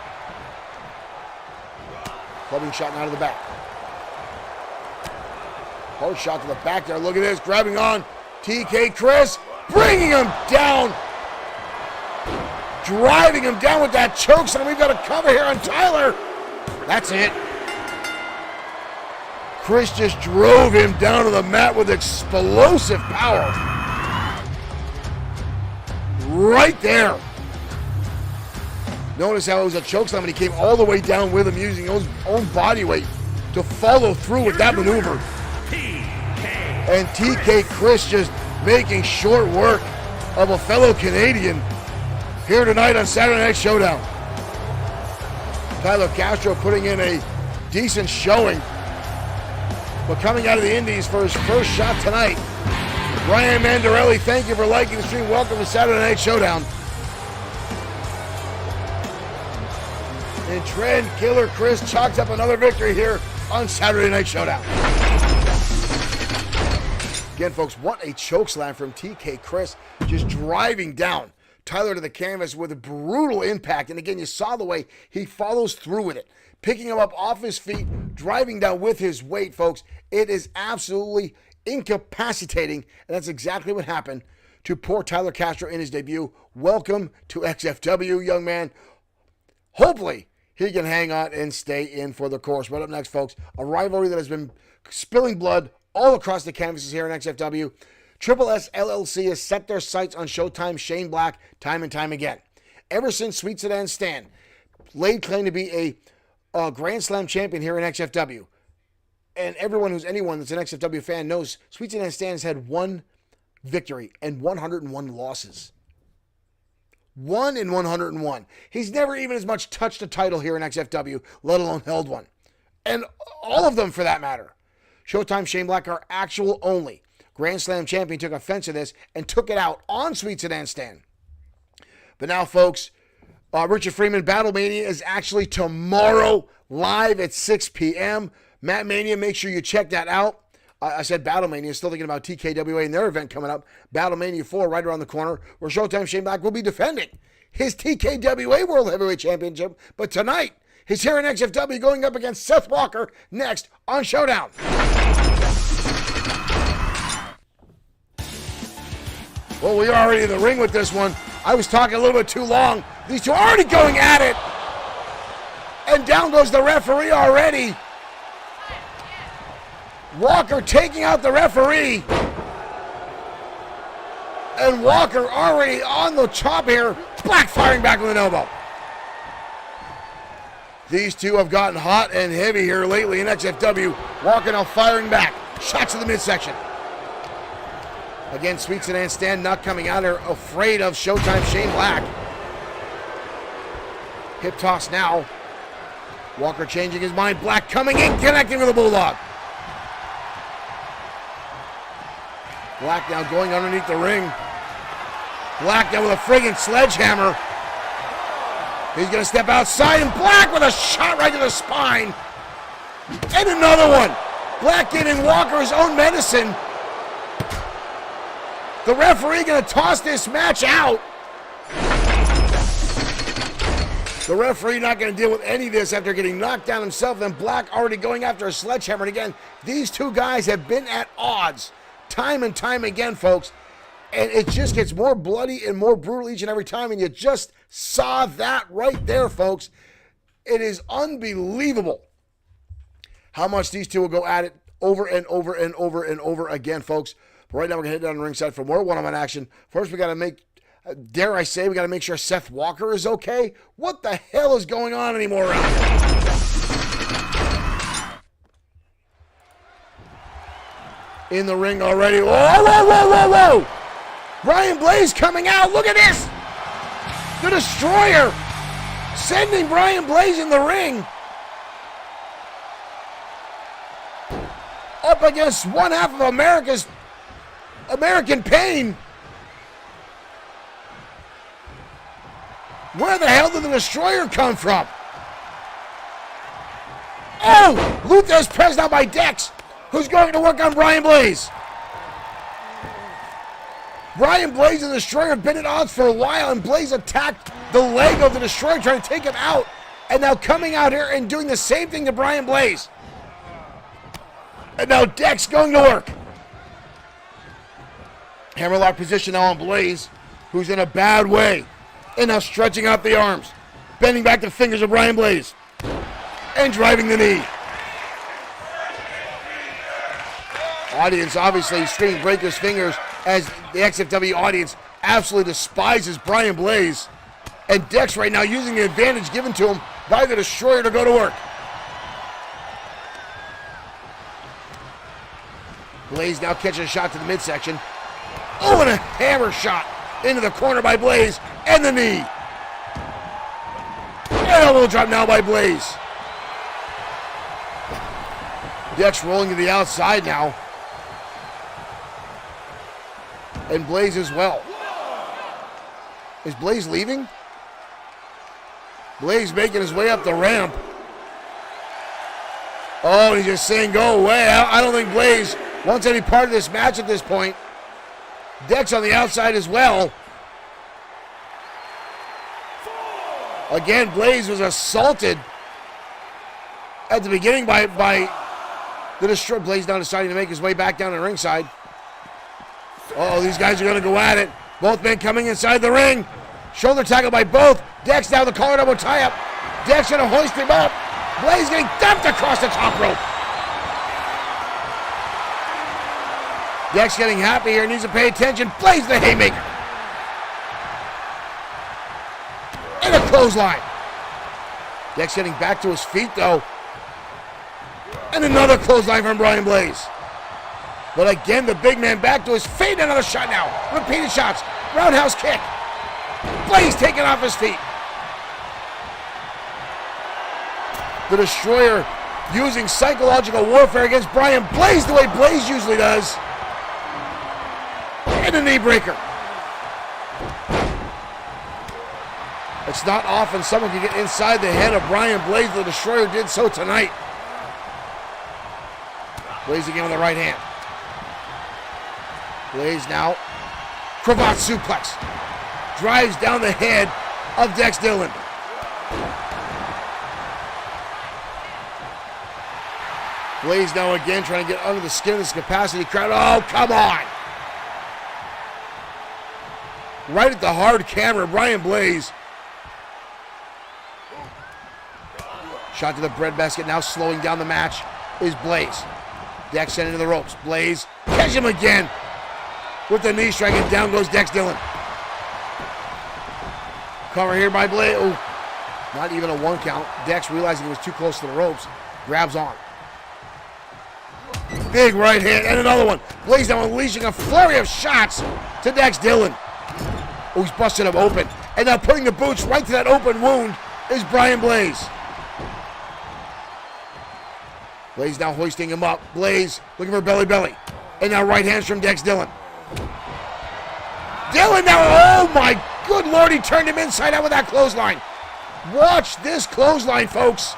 Clubbing shot out of the back. Hard shot to the back there. Look at this. Grabbing on TK Chris. Bringing him down. Driving him down with that choke slam. We've got a cover here on Tyler. That's it. Chris just drove him down to the mat with explosive power. Right there. Notice how it was a choke slam and he came all the way down with him using his own body weight to follow through with that maneuver. And TK Chris just making short work of a fellow Canadian here tonight on Saturday Night Showdown. Tyler Castro putting in a decent showing, but coming out of the Indies for his first shot tonight. Brian Mandarelli, thank you for liking the stream. Welcome to Saturday Night Showdown. And Trend Killer Chris chalks up another victory here on Saturday Night Showdown. Again, folks, what a chokeslam from TK Chris, just driving down Tyler to the canvas with a brutal impact. And again, you saw the way he follows through with it, picking him up off his feet, driving down with his weight, folks. It is absolutely incapacitating, and that's exactly what happened to poor Tyler Castro in his debut. Welcome to XFW, young man. Hopefully, he can hang on and stay in for the course. But up next, folks, a rivalry that has been spilling blood all across the canvases here in XFW. Triple S LLC has set their sights on Showtime Shane Black time and time again. Ever since Sweet Sedan Stan laid claim to be a Grand Slam champion here in XFW, and anyone that's an XFW fan knows Sweet Sedan Stan has had one victory and 101 losses. 1 in 101. He's never even as much touched a title here in XFW, let alone held one. And all of them for that matter. Showtime Shane Black, our actual only Grand Slam champion, took offense to this and took it out on Sweet Sedan Stan. But now, folks, Richard Freeman Battle Mania is actually tomorrow live at 6 p.m. Matt Mania, make sure you check that out. I said Battle Mania, still thinking about TKWA and their event coming up. Battle Mania 4 right around the corner, where Showtime Shane Black will be defending his TKWA World Heavyweight Championship. But tonight, he's here in XFW going up against Seth Walker next on Showdown. Well, we are already in the ring with this one. I was talking a little bit too long. These two are already going at it. And down goes the referee already. Walker taking out the referee. And Walker already on the top here. Black firing back with an elbow. These two have gotten hot and heavy here lately in XFW. Walker now firing back. Shots to the midsection. Again, Sweet Sedan Stan not coming out here, afraid of Showtime Shane Black. Hip toss now. Walker changing his mind. Black coming in, connecting with a bulldog. Black now going underneath the ring. Black now with a friggin' sledgehammer. He's going to step outside, and Black with a shot right to the spine. And another one. Black giving Walker his own medicine. The referee going to toss this match out. The referee not going to deal with any of this after getting knocked down himself, and Black already going after a sledgehammer. And again, these two guys have been at odds time and time again, folks. And it just gets more bloody and more brutal each and every time, and you just saw that right there, folks. It is unbelievable how much these two will go at it over and over and over and over again, folks. But right now, we're going to head down the ringside for more one-on-one action. First, we got to make, dare I say, we got to make sure Seth Walker is okay. What the hell is going on anymore around here? In the ring already. Whoa, whoa, whoa, whoa, whoa! Brian Blaze coming out. Look at this! The Destroyer sending Brian Blaze in the ring. Up against one half of America's American Pain. Where the hell did the Destroyer come from? Oh! Luthez pressed out by Dex, who's going to work on Brian Blaze. Brian Blaze and the Destroyer have been at odds for a while, and Blaze attacked the leg of the Destroyer, trying to take him out, and now coming out here and doing the same thing to Brian Blaze. And now Dex going to work. Hammerlock position now on Blaze, who's in a bad way. And now stretching out the arms. Bending back the fingers of Brian Blaze. And driving the knee. Audience obviously screaming break his fingers as the XFW audience absolutely despises Brian Blaze. And Dex right now using the advantage given to him by the Destroyer to go to work. Blaze now catching a shot to the midsection. Oh, and a hammer shot into the corner by Blaze, and the knee. And elbow drop now by Blaze. Dex rolling to the outside now. And Blaze as well. Is Blaze leaving? Blaze making his way up the ramp. Oh, and he's just saying go away. I don't think Blaze wants any part of this match at this point. Dex on the outside as well. Again, Blaze was assaulted at the beginning by the Destroyer. Blaze now deciding to make his way back down to the ringside. Oh, these guys are going to go at it. Both men coming inside the ring. Shoulder tackle by both. Dex now the collar double tie-up. Dex going to hoist him up. Blaze getting dumped across the top rope. Dex getting happy here, needs to pay attention. Blaze the haymaker. And a clothesline. Dex getting back to his feet though. And another clothesline from Brian Blaze. But again, the big man back to his feet. Another shot now. Repeated shots. Roundhouse kick. Blaze taken off his feet. The Destroyer using psychological warfare against Brian Blaze the way Blaze usually does. And a knee breaker. It's not often someone can get inside the head of Brian Blaze. The Destroyer did so tonight. Blaze again with the right hand. Blaze now. Cravat suplex. Drives down the head of Dex Dillon. Blaze now again trying to get under the skin of this capacity crowd. Oh, come on. Right at the hard camera, Brian Blaze. Shot to the breadbasket, now slowing down the match is Blaze. Dex sent into the ropes. Blaze, catch him again with the knee strike, and down goes Dex Dillon. Cover here by Blaze. Oh, not even a one count. Dex, realizing he was too close to the ropes, grabs on. Big right hand, and another one. Blaze now unleashing a flurry of shots to Dex Dillon. Oh, he's busted him open. And now putting the boots right to that open wound is Brian Blaze. Blaze now hoisting him up. Blaze looking for belly. And now right hands from Dex Dillon. Dillon now, oh my good Lord, he turned him inside out with that clothesline. Watch this clothesline, folks.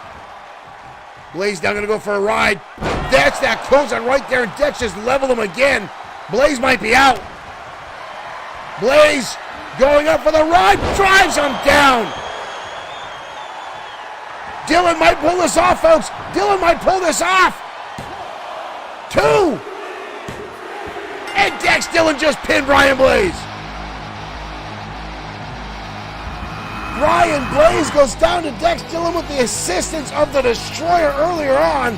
Blaze now going to go for a ride. That's that clothesline right there, and Dex just leveled him again. Blaze might be out. Blaze going up for the ride, drives him down. Dylan might pull this off, folks. Dylan might pull this off. 2. And Dex Dillon just pinned Brian Blaze. Brian Blaze goes down to Dex Dillon with the assistance of the Destroyer earlier on.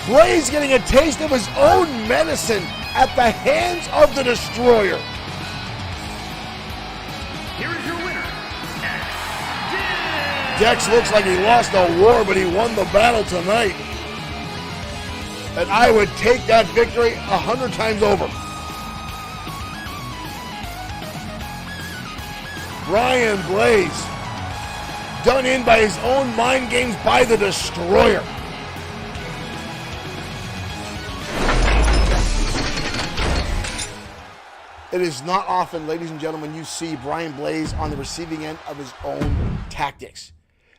Blaze getting a taste of his own medicine at the hands of the Destroyer. Here is your winner, Dex looks like he lost a war, but he won the battle tonight. And I would take that victory 100 times over. Brian Blaze, done in by his own mind games by the Destroyer. It is not often, ladies and gentlemen, you see Brian Blaze on the receiving end of his own tactics.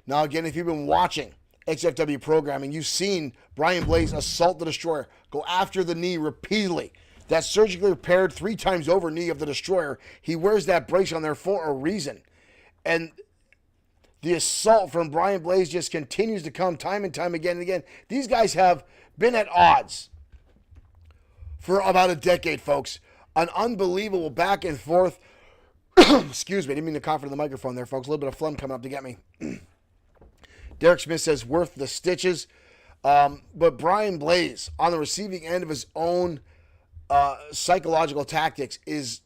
Now, again, if you've been watching XFW programming, you've seen Brian Blaze assault the Destroyer, go after the knee repeatedly. That surgically repaired 3 times over knee of the Destroyer, he wears that brace on there for a reason. And the assault from Brian Blaze just continues to come time and time again and again. These guys have been at odds for about a decade, folks. An unbelievable back and forth. Excuse me, I didn't mean to cough into the microphone there, folks. A little bit of phlegm coming up to get me. Derek Smith says, worth the stitches. But Brian Blaze, on the receiving end of his own psychological tactics, is,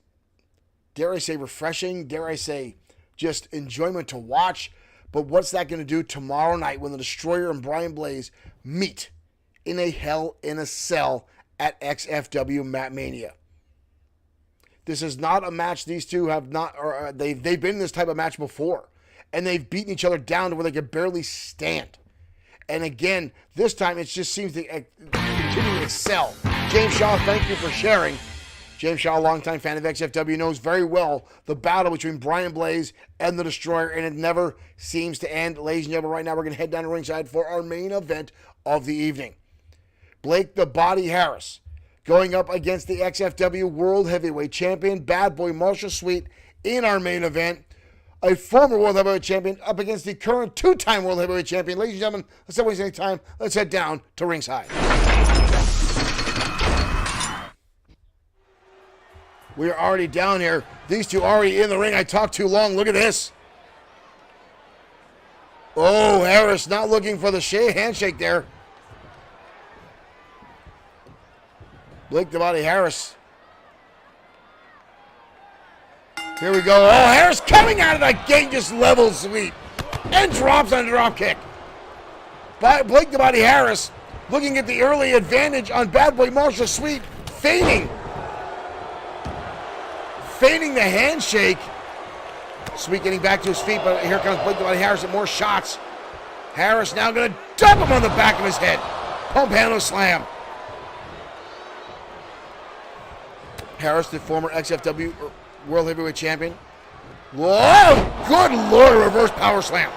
dare I say, refreshing, dare I say, just enjoyment to watch. But what's that going to do tomorrow night when the Destroyer and Brian Blaze meet in a Hell in a Cell at XFW Mat Mania? This is not a match these two have not, or they've been in this type of match before, and they've beaten each other down to where they could barely stand. And again, this time it just seems to continue to excel. James Shaw, thank you for sharing. James Shaw, a longtime fan of XFW, knows very well the battle between Brian Blaze and the Destroyer, and it never seems to end. Ladies and gentlemen, right now we're going to head down to ringside for our main event of the evening. Blake the Body Harris going up against the XFW World Heavyweight Champion, Bad Boy Marshall Sweet, in our main event. A former World Heavyweight Champion up against the current 2-time World Heavyweight Champion. Ladies and gentlemen, let's not waste any time. Let's head down to ringside. We are already down here. These two already in the ring. I talked too long. Look at this. Oh, Harris not looking for the handshake there. Blake the Body Harris. Here we go. Oh, Harris coming out of the gate, just level sweep. And drops on a drop kick. Blake the Body Harris looking at the early advantage on Bad Boy Marshall Sweet, feigning the handshake. Sweet getting back to his feet, but here comes Blake the Body Harris with more shots. Harris now going to dump him on the back of his head. Pump handle slam. Harris, the former XFW World Heavyweight Champion. Whoa! Good Lord, a reverse power slam.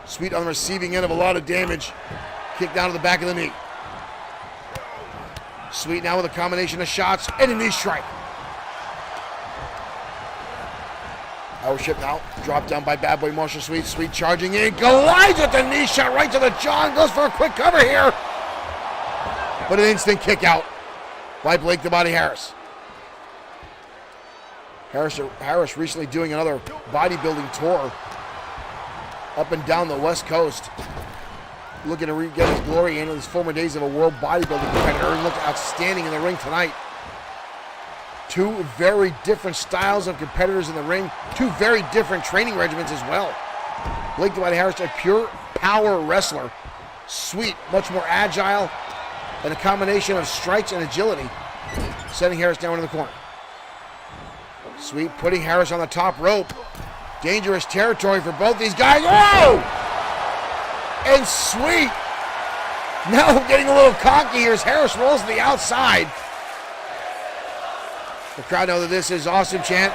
Sweet on the receiving end of a lot of damage. Kick down to the back of the knee. Sweet now with a combination of shots and a knee strike. Power ship now. Dropped down by Bad Boy Marshall Sweet. Sweet charging in. Glides with the knee shot right to the jaw. Goes for a quick cover here. But an instant kick out by Blake the Body Harris. Harris recently doing another bodybuilding tour up and down the West Coast. Looking to get his glory into his former days of a world bodybuilding competitor. He looked outstanding in the ring tonight. 2 very different styles of competitors in the ring. 2 very different training regimens as well. Blake the Body Harris, a pure power wrestler. Sweet, much more agile, and a combination of strikes and agility, sending Harris down into the corner. Sweet putting Harris on the top rope. Dangerous territory for both these guys. Oh! And Sweet now getting a little cocky here as Harris rolls to the outside. The crowd know that this is awesome chant.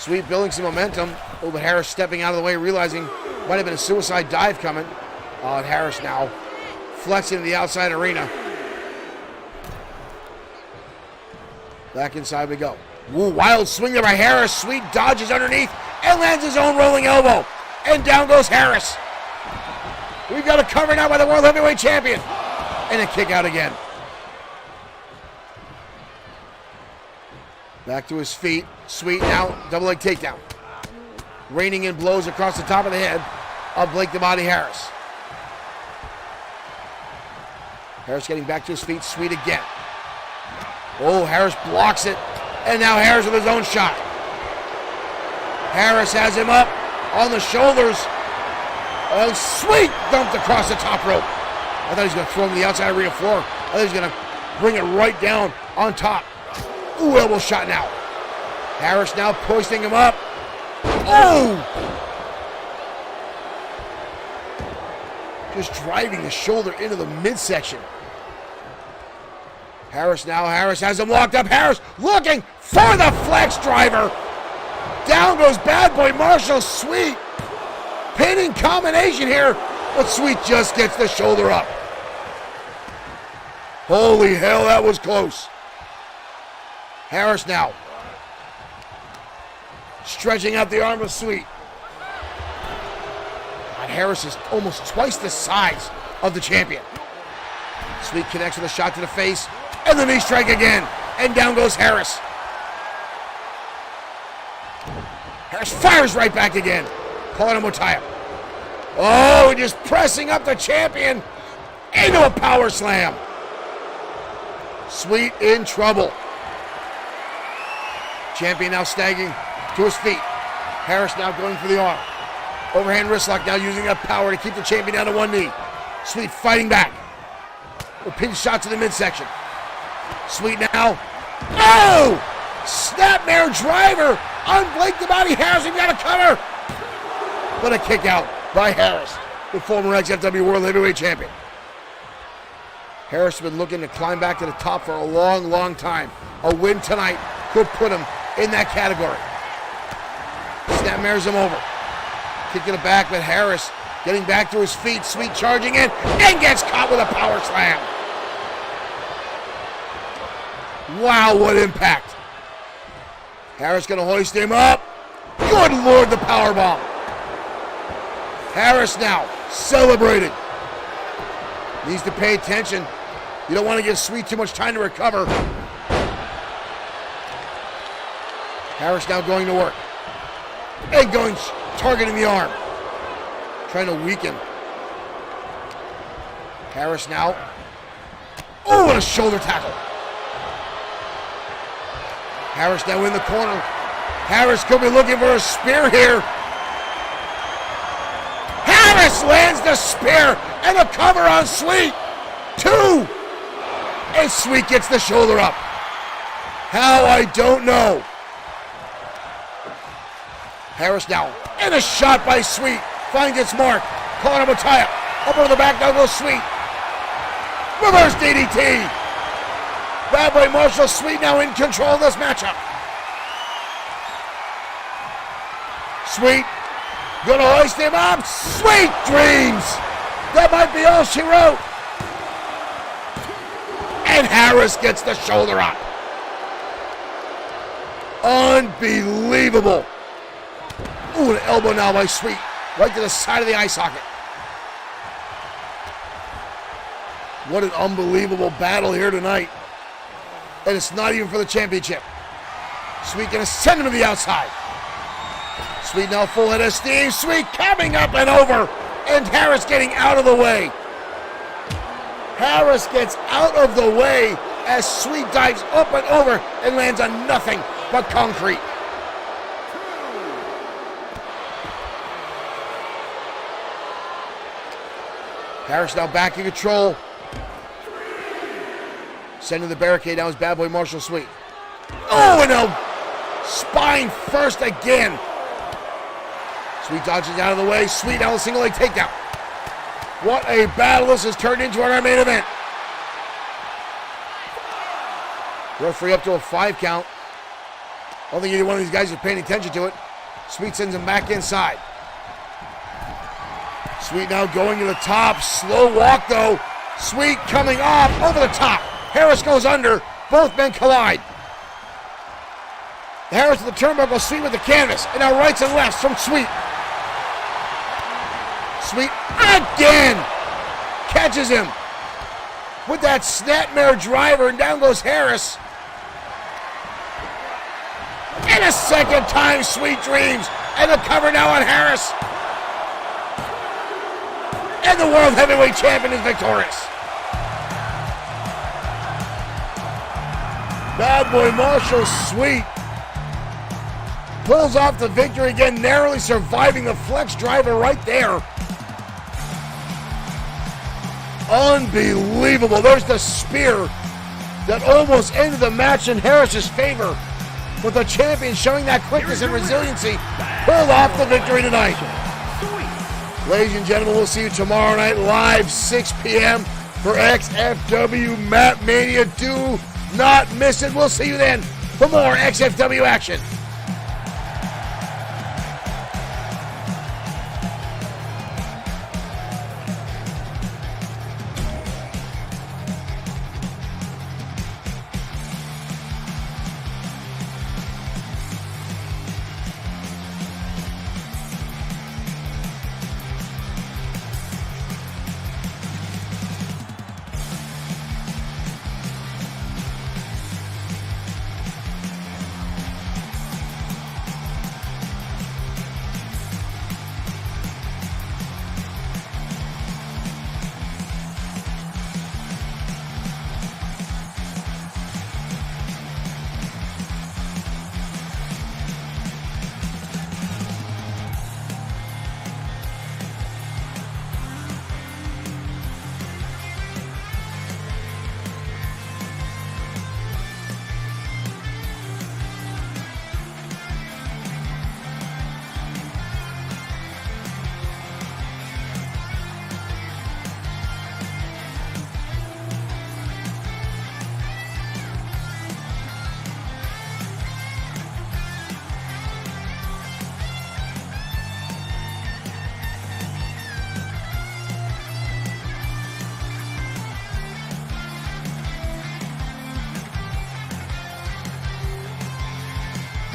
Sweet building some momentum. Oh, but Harris stepping out of the way, realizing might have been a suicide dive coming. And Harris now flexing to the outside arena. Back inside we go. Ooh, wild swing there by Harris. Sweet dodges underneath and lands his own rolling elbow. And down goes Harris. We've got a cover now by the World Heavyweight Champion. And a kick out again. Back to his feet. Sweet now, double leg takedown. Raining in blows across the top of the head of Blake the Body Harris. Harris getting back to his feet. Sweet again. Oh, Harris blocks it. And now Harris with his own shot. Harris has him up on the shoulders. Oh, Sweet dumped across the top rope. I thought he was going to throw him to the outside arena floor. I thought he was going to bring it right down on top. Ooh, elbow shot now. Harris now pushing him up. Oh! Just driving the shoulder into the midsection. Harris has him locked up. Harris looking for the flex driver. Down goes Bad Boy Marshall. Sweet. Pinning combination here, but Sweet just gets the shoulder up. Holy hell, that was close. Harris now stretching out the arm of Sweet. God, Harris is almost twice the size of the champion. Sweet connects with a shot to the face, and the knee strike again, and down goes Harris. Harris fires right back again, calling him a tie-up. Oh, just pressing up the champion into a power slam. Sweet in trouble. Champion now staggering to his feet. Harris now going for the arm. Overhand wrist lock now using up power to keep the champion down to one knee. Sweet fighting back. A pinch shot to the midsection. Sweet now. Oh! Snapmare driver on Blake the Body Harris. We've got a cover. But a kick out by Harris, the former XFW World Heavyweight Champion. Harris has been looking to climb back to the top for a long, long time. A win tonight could put him in that category. Snapmares him over. Kicking it back, but Harris getting back to his feet. Sweet charging in and gets caught with a power slam. Wow, what impact. Harris gonna hoist him up. Good Lord, the power bomb. Harris now celebrating. Needs to pay attention. You don't want to give Sweet too much time to recover. Harris now going to work. And going, targeting the arm. Trying to weaken. Harris now. Oh, what a shoulder tackle. Harris now in the corner. Harris could be looking for a spear here. Harris lands the spear and a cover on Sweet. 2. And Sweet gets the shoulder up. How, I don't know. Harris now, and a shot by Sweet. Finds its mark. Calling him a tie-up. Up over the back, now goes Sweet. Reverse DDT. Bad Boy Marshall. Sweet now in control of this matchup. Sweet gonna hoist him up. Sweet dreams. That might be all she wrote. And Harris gets the shoulder up. Unbelievable. Ooh, an elbow now by Sweet. Right to the side of the eye socket. What an unbelievable battle here tonight. And it's not even for the championship. Sweet gonna send him to the outside. Sweet now full head of steam. Sweet coming up and over. And Harris getting out of the way. Harris gets out of the way as Sweet dives up and over and lands on nothing but concrete. Harris now back in control. Sending the barricade down is Bad Boy Marshall Sweet. Oh, and a spine first again. Sweet dodges out of the way. Sweet now a single leg takedown. What a battle this has turned into on our main event. Referee up to a 5 count. I don't think either one of these guys is paying attention to it. Sweet sends him back inside. Sweet now going to the top. Slow walk, though. Sweet coming off over the top. Harris goes under. Both men collide. Harris to the turnbuckle. Sweet with the canvas. And now rights and lefts from Sweet. Sweet again. Catches him with that snapmare driver. And down goes Harris. And a second time, Sweet Dreams. And the cover now on Harris. And the World Heavyweight Champion is victorious. Bad boy Marshall Sweet pulls off the victory again, narrowly surviving the flex driver right there. Unbelievable. There's the spear that almost ended the match in Harris's favor. With the champion showing that quickness and resiliency, pulled off the victory tonight. Ladies and gentlemen, we'll see you tomorrow night live, 6 p.m. for XFW Map Mania. Do not miss it. We'll see you then for more XFW action.